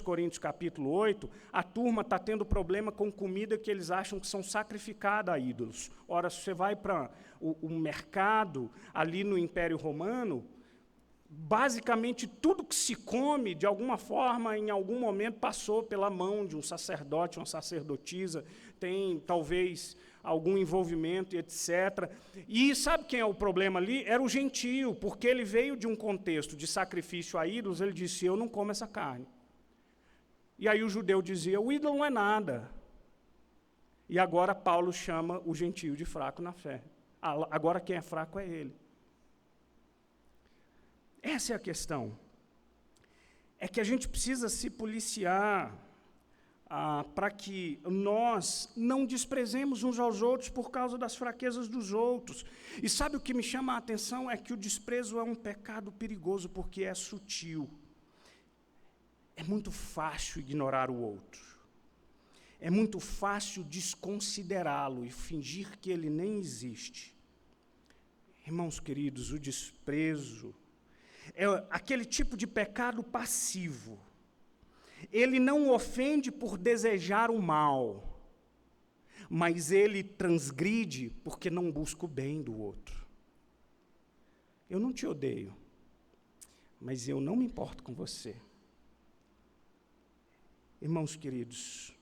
[SPEAKER 1] Coríntios capítulo 8, a turma está tendo problema com comida que eles acham que são sacrificadas a ídolos. Ora, se você vai para o mercado ali no Império Romano, basicamente tudo que se come, de alguma forma, em algum momento, passou pela mão de um sacerdote, uma sacerdotisa, tem talvez algum envolvimento, etc. E sabe quem é o problema ali? Era o gentio, porque ele veio de um contexto de sacrifício a ídolos, ele disse, eu não como essa carne. E aí o judeu dizia, o ídolo não é nada. E agora Paulo chama o gentio de fraco na fé. Agora quem é fraco é ele. Essa é a questão. É que a gente precisa se policiar para que nós não desprezemos uns aos outros por causa das fraquezas dos outros. E sabe o que me chama a atenção? É que o desprezo é um pecado perigoso porque é sutil. É muito fácil ignorar o outro. É muito fácil desconsiderá-lo e fingir que ele nem existe. Irmãos queridos, o desprezo é aquele tipo de pecado passivo. Ele não ofende por desejar o mal, mas ele transgride porque não busca o bem do outro. Eu não te odeio, mas eu não me importo com você. Irmãos queridos,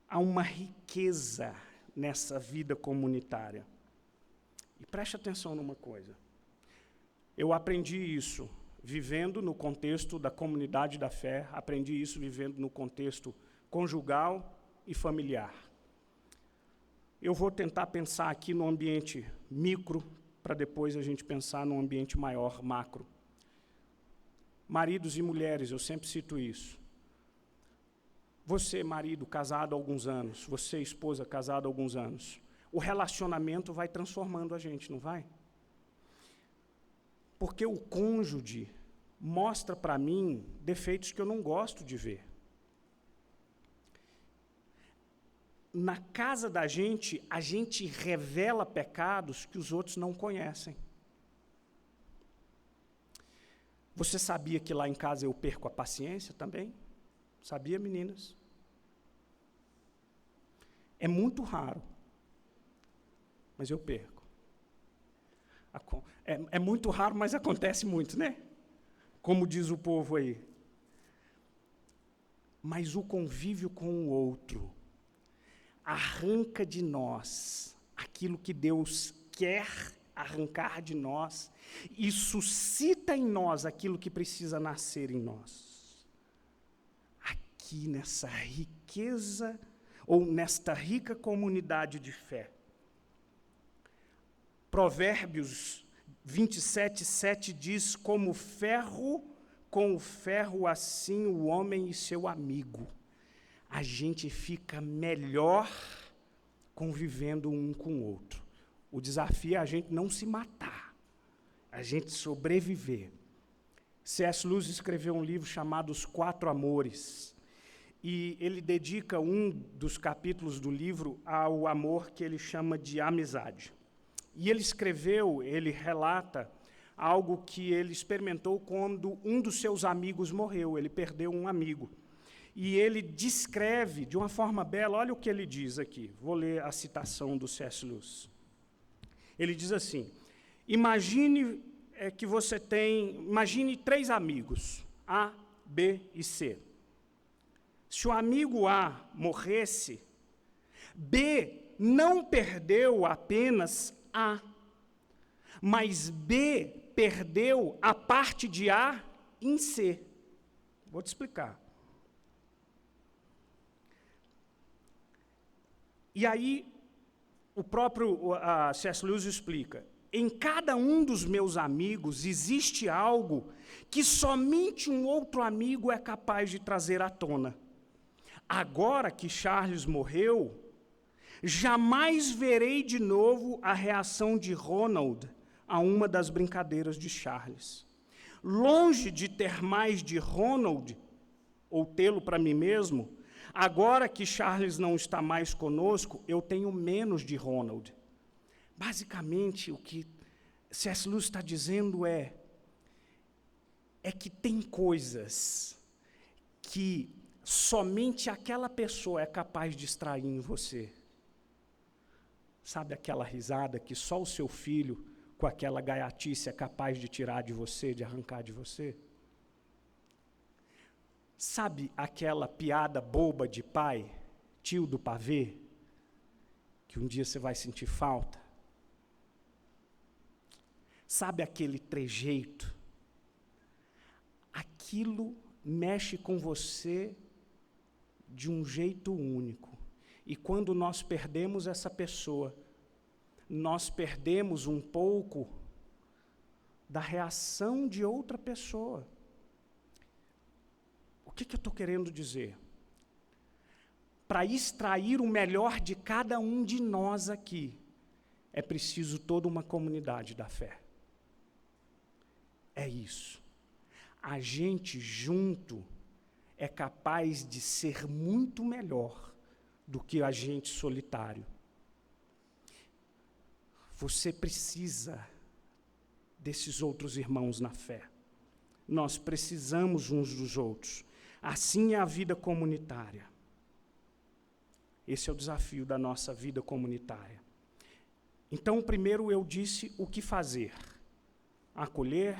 [SPEAKER 1] há uma riqueza nessa vida comunitária. E preste atenção numa coisa. Eu aprendi isso vivendo no contexto da comunidade da fé, aprendi isso vivendo no contexto conjugal e familiar. Eu vou tentar pensar aqui no ambiente micro, para depois a gente pensar num ambiente maior, macro. Maridos e mulheres, eu sempre cito isso. Você, marido, casado há alguns anos, você, esposa, casada há alguns anos, o relacionamento vai transformando a gente, não vai? Porque o cônjuge mostra para mim defeitos que eu não gosto de ver. Na casa da gente, a gente revela pecados que os outros não conhecem. Você sabia que lá em casa eu perco a paciência também? Sabia, meninas? É muito raro, mas eu perco. É muito raro, mas acontece muito, né? Como diz o povo aí. Mas o convívio com o outro arranca de nós aquilo que Deus quer arrancar de nós e suscita em nós aquilo que precisa nascer em nós. Aqui nessa riqueza, ou nesta rica comunidade de fé. Provérbios 27:7 diz, como ferro com o ferro, assim o homem e seu amigo. A gente fica melhor convivendo um com o outro. O desafio é a gente não se matar, a gente sobreviver. C.S. Lewis escreveu um livro chamado Os Quatro Amores, e ele dedica um dos capítulos do livro ao amor que ele chama de amizade. E ele relata algo que ele experimentou quando um dos seus amigos morreu, ele perdeu um amigo. E ele descreve de uma forma bela, olha o que ele diz aqui, vou ler a citação do C.S. Lewis. Ele diz assim, imagine três amigos, A, B e C. Se o amigo A morresse, B não perdeu apenas A, mas B perdeu a parte de A em C. Vou te explicar. E aí, o próprio C.S. Lewis explica, em cada um dos meus amigos existe algo que somente um outro amigo é capaz de trazer à tona. Agora que Charles morreu, jamais verei de novo a reação de Ronald a uma das brincadeiras de Charles. Longe de ter mais de Ronald, ou tê-lo para mim mesmo, agora que Charles não está mais conosco, eu tenho menos de Ronald. Basicamente, o que C.S. Lewis está dizendo é que tem coisas que somente aquela pessoa é capaz de extrair em você. Sabe aquela risada que só o seu filho, com aquela gaiatice, é capaz de tirar de você, de arrancar de você? Sabe aquela piada boba de pai, tio do pavê, que um dia você vai sentir falta? Sabe aquele trejeito? Aquilo mexe com você de um jeito único. E quando nós perdemos essa pessoa, nós perdemos um pouco da reação de outra pessoa. O que eu estou querendo dizer? Para extrair o melhor de cada um de nós aqui, é preciso toda uma comunidade da fé. É isso. A gente junto é capaz de ser muito melhor do que a gente solitário. Você precisa desses outros irmãos na fé. Nós precisamos uns dos outros. Assim é a vida comunitária. Esse é o desafio da nossa vida comunitária. Então, primeiro eu disse o que fazer. acolher,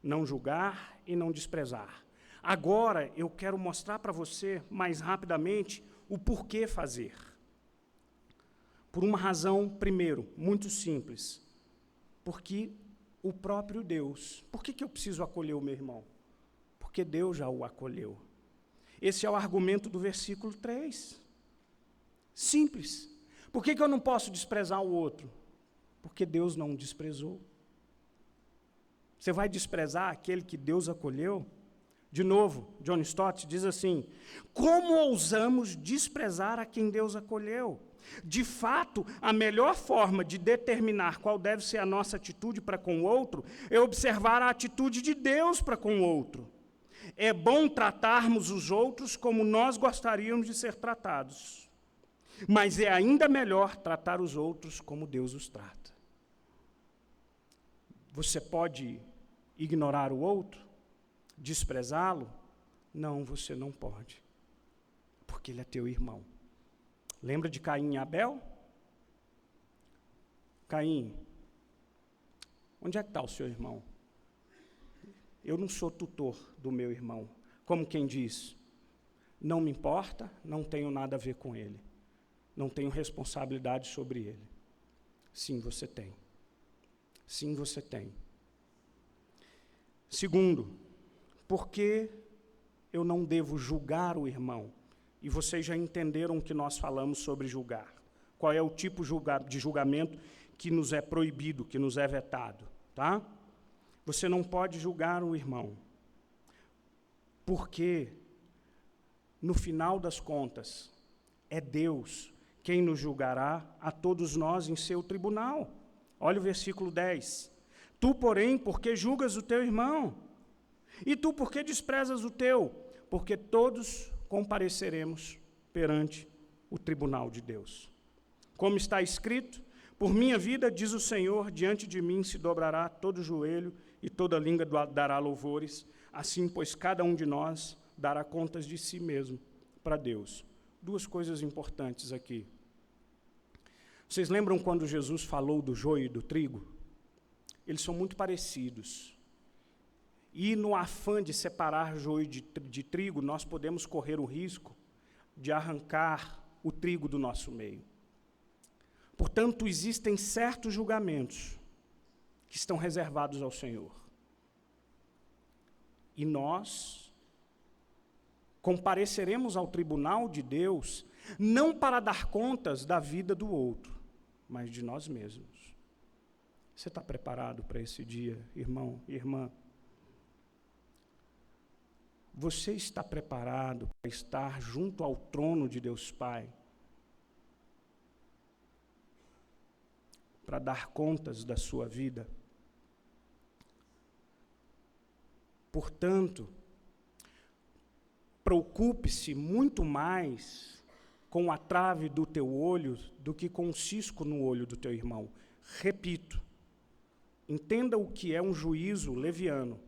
[SPEAKER 1] não julgar e não desprezar. Agora, eu quero mostrar para você, mais rapidamente, o porquê fazer. Por uma razão, primeiro, muito simples. Porque o próprio Deus... Por que eu preciso acolher o meu irmão? Porque Deus já o acolheu. Esse é o argumento do versículo 3. Simples. Por que eu não posso desprezar o outro? Porque Deus não o desprezou. Você vai desprezar aquele que Deus acolheu? De novo, John Stott diz assim: como ousamos desprezar a quem Deus acolheu? De fato, a melhor forma de determinar qual deve ser a nossa atitude para com o outro é observar a atitude de Deus para com o outro. É bom tratarmos os outros como nós gostaríamos de ser tratados, mas é ainda melhor tratar os outros como Deus os trata. Você pode ignorar o outro? Desprezá-lo? Não, você não pode, porque ele é teu irmão. Lembra de Caim e Abel? Caim, onde é que está o seu irmão? Eu não sou tutor do meu irmão. Como quem diz, não me importa, não tenho nada a ver com ele. Não tenho responsabilidade sobre ele. Sim, você tem. Sim, você tem. Segundo, por que eu não devo julgar o irmão? E vocês já entenderam que nós falamos sobre julgar. Qual é o tipo de julgamento que nos é proibido, que nos é vetado, tá? Você não pode julgar o irmão, porque, no final das contas, é Deus quem nos julgará a todos nós em seu tribunal. Olha o versículo 10. Tu, porém, porque julgas o teu irmão? E tu, por que desprezas o teu? Porque todos compareceremos perante o tribunal de Deus. Como está escrito, por minha vida, diz o Senhor, diante de mim se dobrará todo joelho e toda língua dará louvores, assim, pois cada um de nós dará contas de si mesmo para Deus. Duas coisas importantes aqui. Vocês lembram quando Jesus falou do joio e do trigo? Eles são muito parecidos. E no afã de separar joio de trigo, nós podemos correr o risco de arrancar o trigo do nosso meio. Portanto, existem certos julgamentos que estão reservados ao Senhor. E nós compareceremos ao tribunal de Deus, não para dar contas da vida do outro, mas de nós mesmos. Você está preparado para esse dia, irmão e irmã? Você está preparado para estar junto ao trono de Deus Pai? Para dar contas da sua vida? Portanto, preocupe-se muito mais com a trave do teu olho do que com o cisco no olho do teu irmão. Repito, entenda o que é um juízo leviano.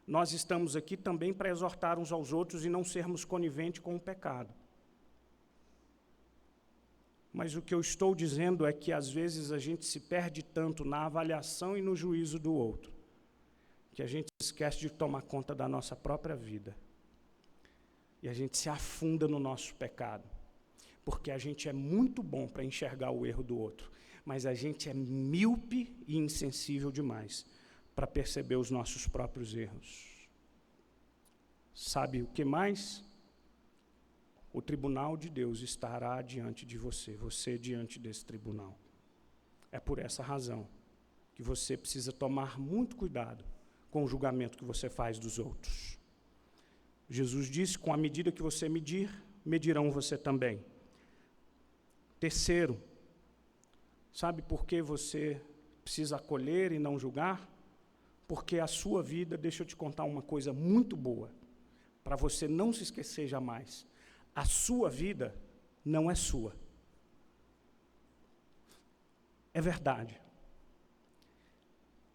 [SPEAKER 1] Nós estamos aqui também para exortar uns aos outros e não sermos coniventes com o pecado. Mas o que eu estou dizendo é que, às vezes, a gente se perde tanto na avaliação e no juízo do outro, que a gente esquece de tomar conta da nossa própria vida. E a gente se afunda no nosso pecado, porque a gente é muito bom para enxergar o erro do outro, mas a gente é míope e insensível demais para perceber os nossos próprios erros. Sabe o que mais? O tribunal de Deus estará diante de você, você diante desse tribunal. É por essa razão que você precisa tomar muito cuidado com o julgamento que você faz dos outros. Jesus disse, com a medida que você medir, medirão você também. Terceiro, sabe por que você precisa acolher e não julgar? Porque a sua vida, deixa eu te contar uma coisa muito boa, para você não se esquecer jamais. A sua vida não é sua. É verdade.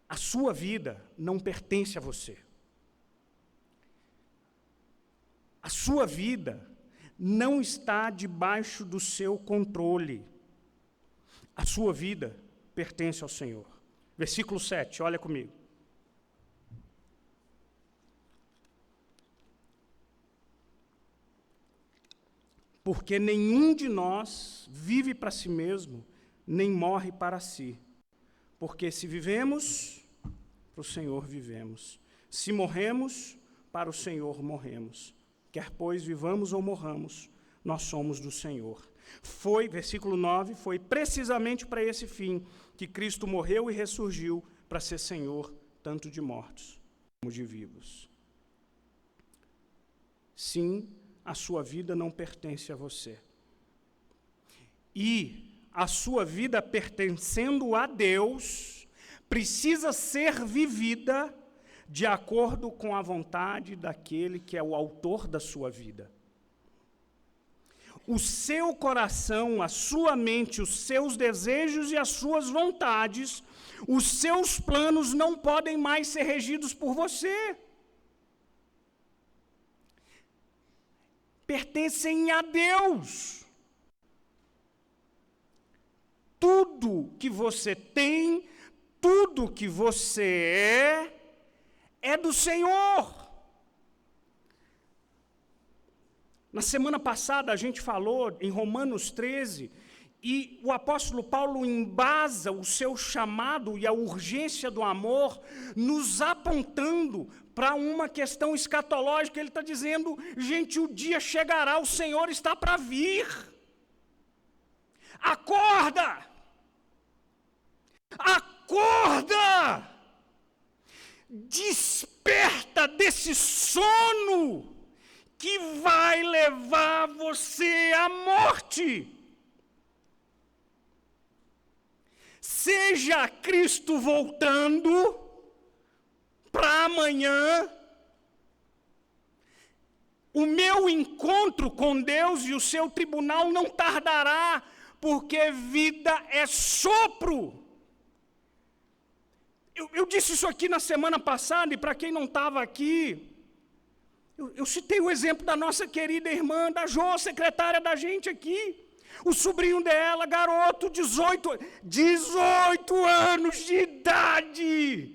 [SPEAKER 1] A sua vida não pertence a você. A sua vida não está debaixo do seu controle. A sua vida pertence ao Senhor. Versículo 7, olha comigo. porque nenhum de nós vive para si mesmo, nem morre para si. Porque se vivemos, para o Senhor vivemos. Se morremos, para o Senhor morremos. Quer, pois, vivamos ou morramos, nós somos do Senhor. Versículo 9, foi precisamente para esse fim que Cristo morreu e ressurgiu, para ser Senhor tanto de mortos como de vivos. Sim, a sua vida não pertence a você. E a sua vida pertencendo a Deus precisa ser vivida de acordo com a vontade daquele que é o autor da sua vida. O seu coração, a sua mente, os seus desejos e as suas vontades, os seus planos não podem mais ser regidos por você. Pertencem a Deus. Tudo que você tem, tudo que você é do Senhor. Na semana passada a gente falou em Romanos 13, e o apóstolo Paulo embasa o seu chamado e a urgência do amor, nos apontando para uma questão escatológica. Ele está dizendo, gente, o dia chegará, o Senhor está para vir. Acorda! Acorda! Desperta desse sono que vai levar você à morte. Seja Cristo voltando para amanhã, o meu encontro com Deus e o seu tribunal não tardará, porque vida é sopro. Eu disse isso aqui na semana passada, e para quem não estava aqui, eu citei o exemplo da nossa querida irmã, da Jô, secretária da gente aqui. O sobrinho dela, garoto, 18 anos de idade.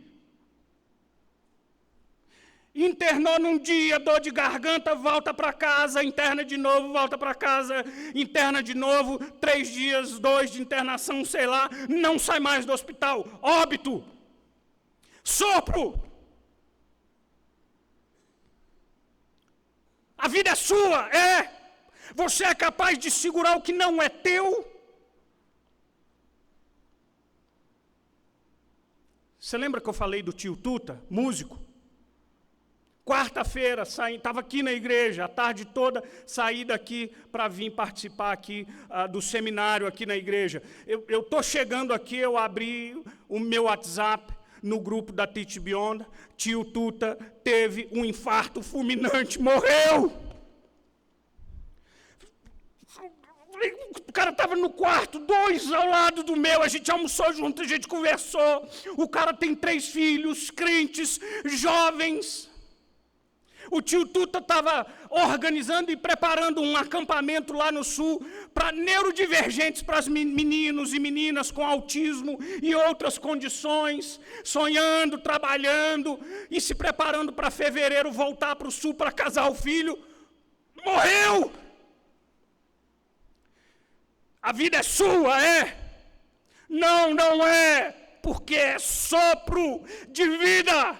[SPEAKER 1] Internou num dia, dor de garganta, volta para casa, interna de novo, volta para casa, interna de novo, 3 dias, 2 de internação, sei lá, não sai mais do hospital. Óbito. Sopro. A vida é sua, é. Você é capaz de segurar o que não é teu? Você lembra que eu falei do tio Tuta, músico? Quarta-feira, estava aqui na igreja, a tarde toda, saí daqui para vir participar aqui do seminário aqui na igreja. Eu estou chegando aqui, eu abri o meu WhatsApp no grupo da Teach Beyond, tio Tuta teve um infarto fulminante, morreu! O cara estava no quarto, 2 ao lado do meu, a gente almoçou junto, a gente conversou. O cara tem 3 filhos, crentes, jovens. O tio Tuta estava organizando e preparando um acampamento lá no sul para neurodivergentes, para os meninos e meninas com autismo e outras condições, sonhando, trabalhando e se preparando para fevereiro voltar para o sul para casar o filho. Morreu! A vida é sua, é? Não, não é, porque é sopro de vida.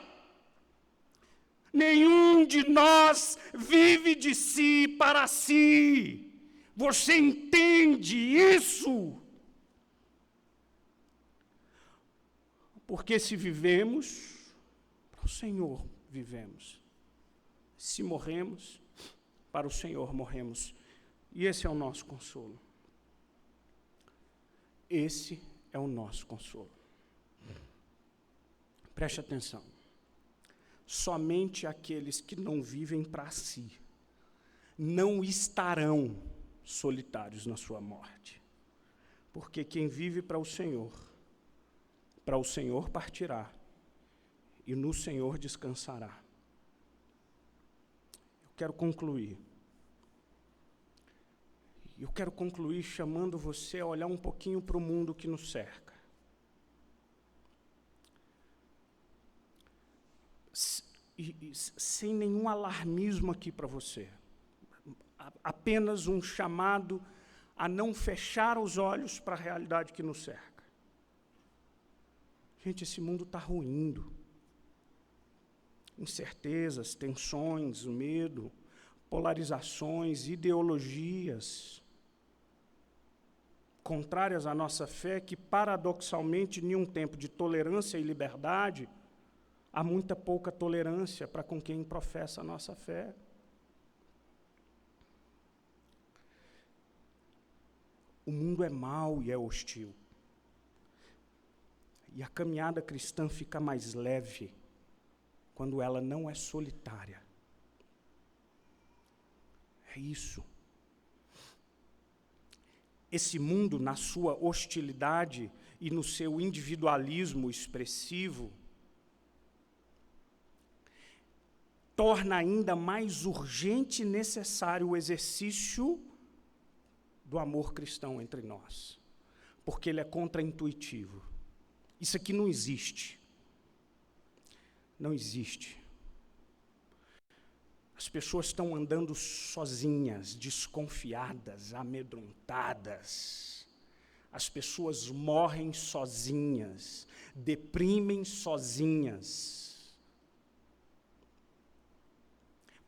[SPEAKER 1] Nenhum de nós vive de si para si. Você entende isso? Porque se vivemos, para o Senhor vivemos. Se morremos, para o Senhor morremos. E esse é o nosso consolo. Esse é o nosso consolo. Preste atenção. Somente aqueles que não vivem para si não estarão solitários na sua morte. Porque quem vive para o Senhor partirá e no Senhor descansará. Eu quero concluir. Eu quero concluir chamando você a olhar um pouquinho para o mundo que nos cerca. E sem nenhum alarmismo aqui para você. apenas um chamado a não fechar os olhos para a realidade que nos cerca. Gente, esse mundo está ruindo. Incertezas, tensões, medo, polarizações, ideologias contrárias à nossa fé, que, paradoxalmente, em um tempo de tolerância e liberdade, há muita pouca tolerância para com quem professa a nossa fé. O mundo é mau e é hostil. E a caminhada cristã fica mais leve quando ela não é solitária. É isso. Esse mundo, na sua hostilidade e no seu individualismo expressivo, torna ainda mais urgente e necessário o exercício do amor cristão entre nós, porque ele é contraintuitivo. Isso aqui não existe. Não existe. As pessoas estão andando sozinhas, desconfiadas, amedrontadas. As pessoas morrem sozinhas, deprimem sozinhas,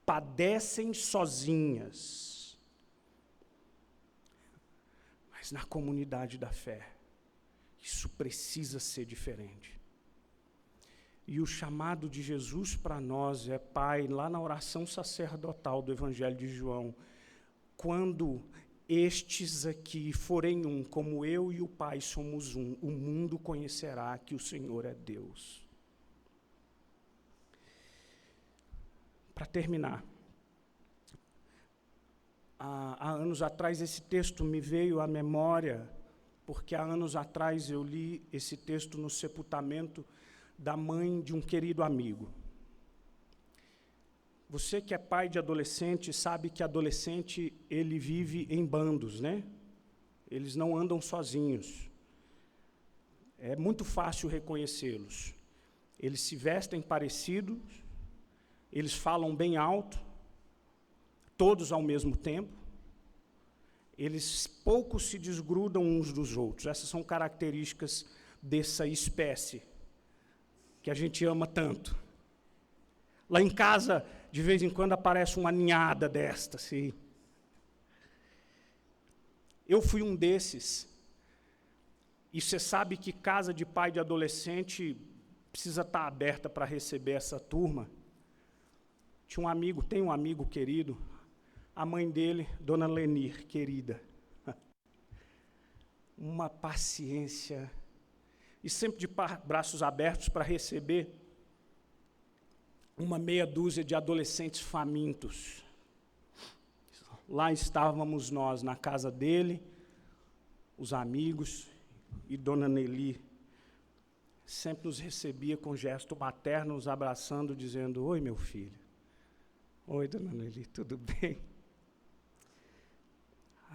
[SPEAKER 1] padecem sozinhas. Mas na comunidade da fé, isso precisa ser diferente. E o chamado de Jesus para nós é, Pai, lá na oração sacerdotal do Evangelho de João, quando estes aqui forem um, como eu e o Pai somos um, o mundo conhecerá que o Senhor é Deus. Para terminar, há anos atrás esse texto me veio à memória, porque há anos atrás eu li esse texto no sepultamento da mãe de um querido amigo. Você que é pai de adolescente sabe que adolescente ele vive em bandos, né? Eles não andam sozinhos. É muito fácil reconhecê-los. Eles se vestem parecidos, eles falam bem alto, todos ao mesmo tempo. Eles pouco se desgrudam uns dos outros. Essas são características dessa espécie que a gente ama tanto. Lá em casa, de vez em quando, aparece uma ninhada desta, assim. Eu fui um desses. E você sabe que casa de pai de adolescente precisa estar aberta para receber essa turma. Tem um amigo querido, a mãe dele, Dona Lenir, querida. Uma paciência, e sempre de braços abertos para receber uma meia dúzia de adolescentes famintos. Lá estávamos nós, na casa dele, os amigos, e Dona Nelly sempre nos recebia com gesto materno, nos abraçando, dizendo: oi, meu filho. Oi, Dona Nelly, tudo bem?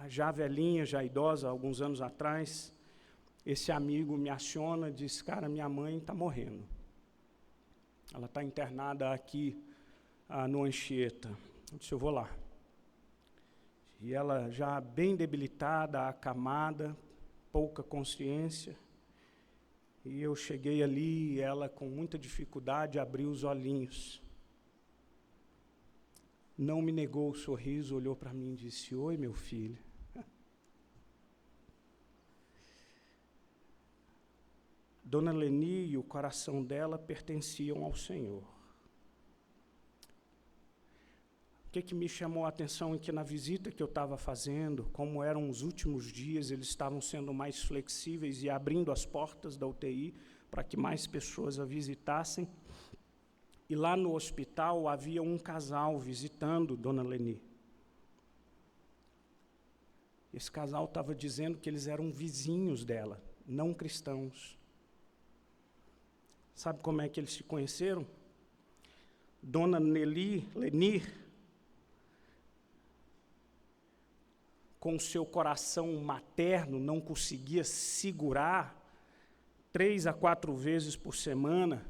[SPEAKER 1] Já velhinha, já idosa, alguns anos atrás, esse amigo me aciona e diz: cara, minha mãe está morrendo. Ela está internada aqui no Anchieta. Eu disse: eu vou lá. E ela já bem debilitada, acamada, pouca consciência. E eu cheguei ali e ela, com muita dificuldade, abriu os olhinhos. Não me negou o sorriso, olhou para mim e disse: oi, meu filho. Dona Leni e o coração dela pertenciam ao Senhor. O que me chamou a atenção é que na visita que eu estava fazendo, como eram os últimos dias, eles estavam sendo mais flexíveis e abrindo as portas da UTI para que mais pessoas a visitassem. E lá no hospital havia um casal visitando Dona Leni. Esse casal estava dizendo que eles eram vizinhos dela, não cristãos. Sabe como é que eles se conheceram? Dona Lenir, com seu coração materno, não conseguia segurar, 3 a 4 vezes por semana,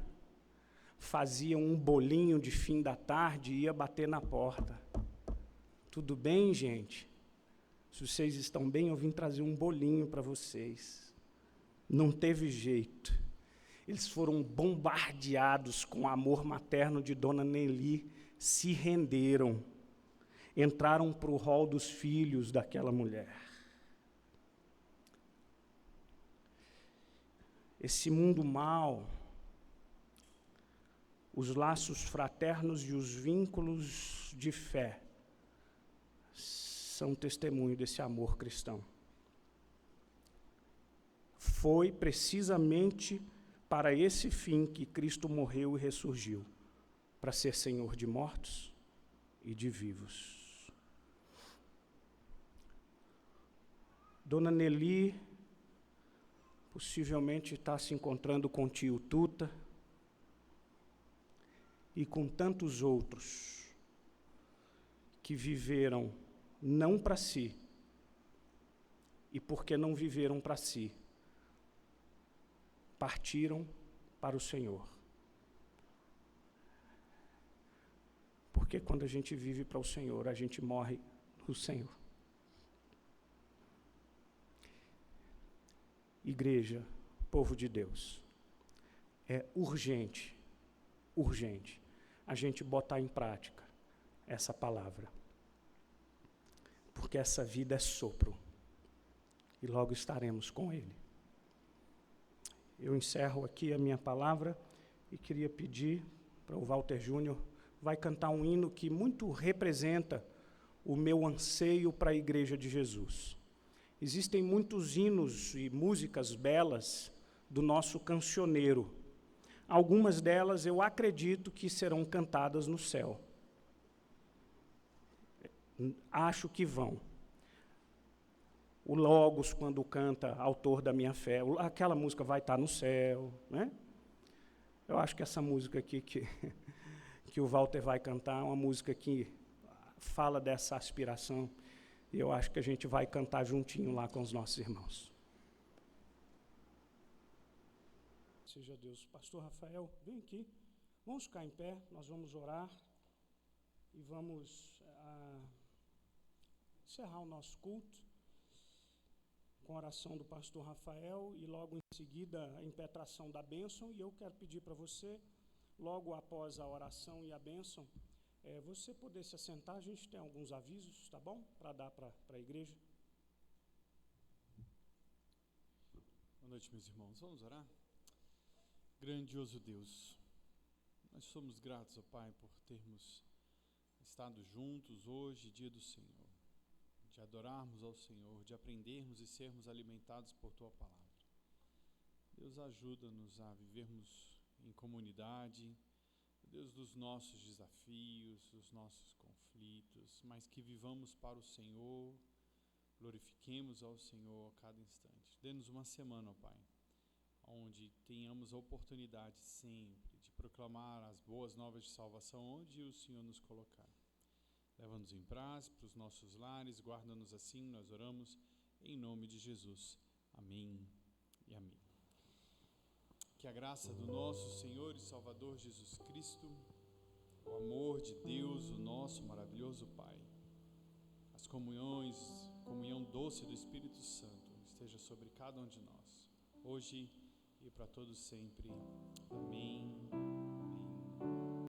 [SPEAKER 1] fazia um bolinho de fim da tarde e ia bater na porta Tudo bem, gente? Se vocês estão bem, eu vim trazer um bolinho para vocês. Não teve jeito. Eles foram bombardeados com o amor materno de Dona Nelly, se renderam, entraram para o rol dos filhos daquela mulher. Esse mundo mau, os laços fraternos e os vínculos de fé são testemunho desse amor cristão. Foi precisamente para esse fim que Cristo morreu e ressurgiu, para ser Senhor de mortos e de vivos. Dona Nelly possivelmente está se encontrando com o tio Tuta e com tantos outros que viveram não para si, e porque não viveram para si, partiram para o Senhor. Porque quando a gente vive para o Senhor, a gente morre no Senhor. Igreja, povo de Deus, é urgente a gente botar em prática essa palavra. Porque essa vida é sopro, e logo estaremos com Ele. Eu encerro aqui a minha palavra e queria pedir para o Walter Júnior, vai cantar um hino que muito representa o meu anseio para a Igreja de Jesus. Existem muitos hinos e músicas belas do nosso cancioneiro. Algumas delas eu acredito que serão cantadas no céu. Acho que vão. O Logos, quando canta Autor da Minha Fé, aquela música vai estar no céu, né? Eu acho que essa música aqui que o Walter vai cantar é uma música que fala dessa aspiração, e eu acho que a gente vai cantar juntinho lá com os nossos irmãos. Seja Deus. Pastor Rafael, vem aqui. Vamos ficar em pé, nós vamos orar e vamos encerrar o nosso culto com a oração do pastor Rafael e logo em seguida a impetração da bênção. E eu quero pedir para você, logo após a oração e a bênção, você poder se assentar. A gente tem alguns avisos, tá bom? Para dar para a igreja.
[SPEAKER 2] Boa noite, meus irmãos. Vamos orar? Grandioso Deus, nós somos gratos, ó Pai, por termos estado juntos hoje, dia do Senhor, de adorarmos ao Senhor, de aprendermos e sermos alimentados por Tua Palavra. Deus, ajuda-nos a vivermos em comunidade, Deus, dos nossos desafios, dos nossos conflitos, mas que vivamos para o Senhor, glorifiquemos ao Senhor a cada instante. Dê-nos uma semana, ó Pai, onde tenhamos a oportunidade sempre de proclamar as boas novas de salvação onde o Senhor nos colocar. Leva-nos em paz para os nossos lares, guarda-nos assim, nós oramos em nome de Jesus. Amém e amém. Que a graça do nosso Senhor e Salvador Jesus Cristo, o amor de Deus, o nosso maravilhoso Pai, as comunhão doce do Espírito Santo esteja sobre cada um de nós, hoje e para todos sempre. Amém. Amém.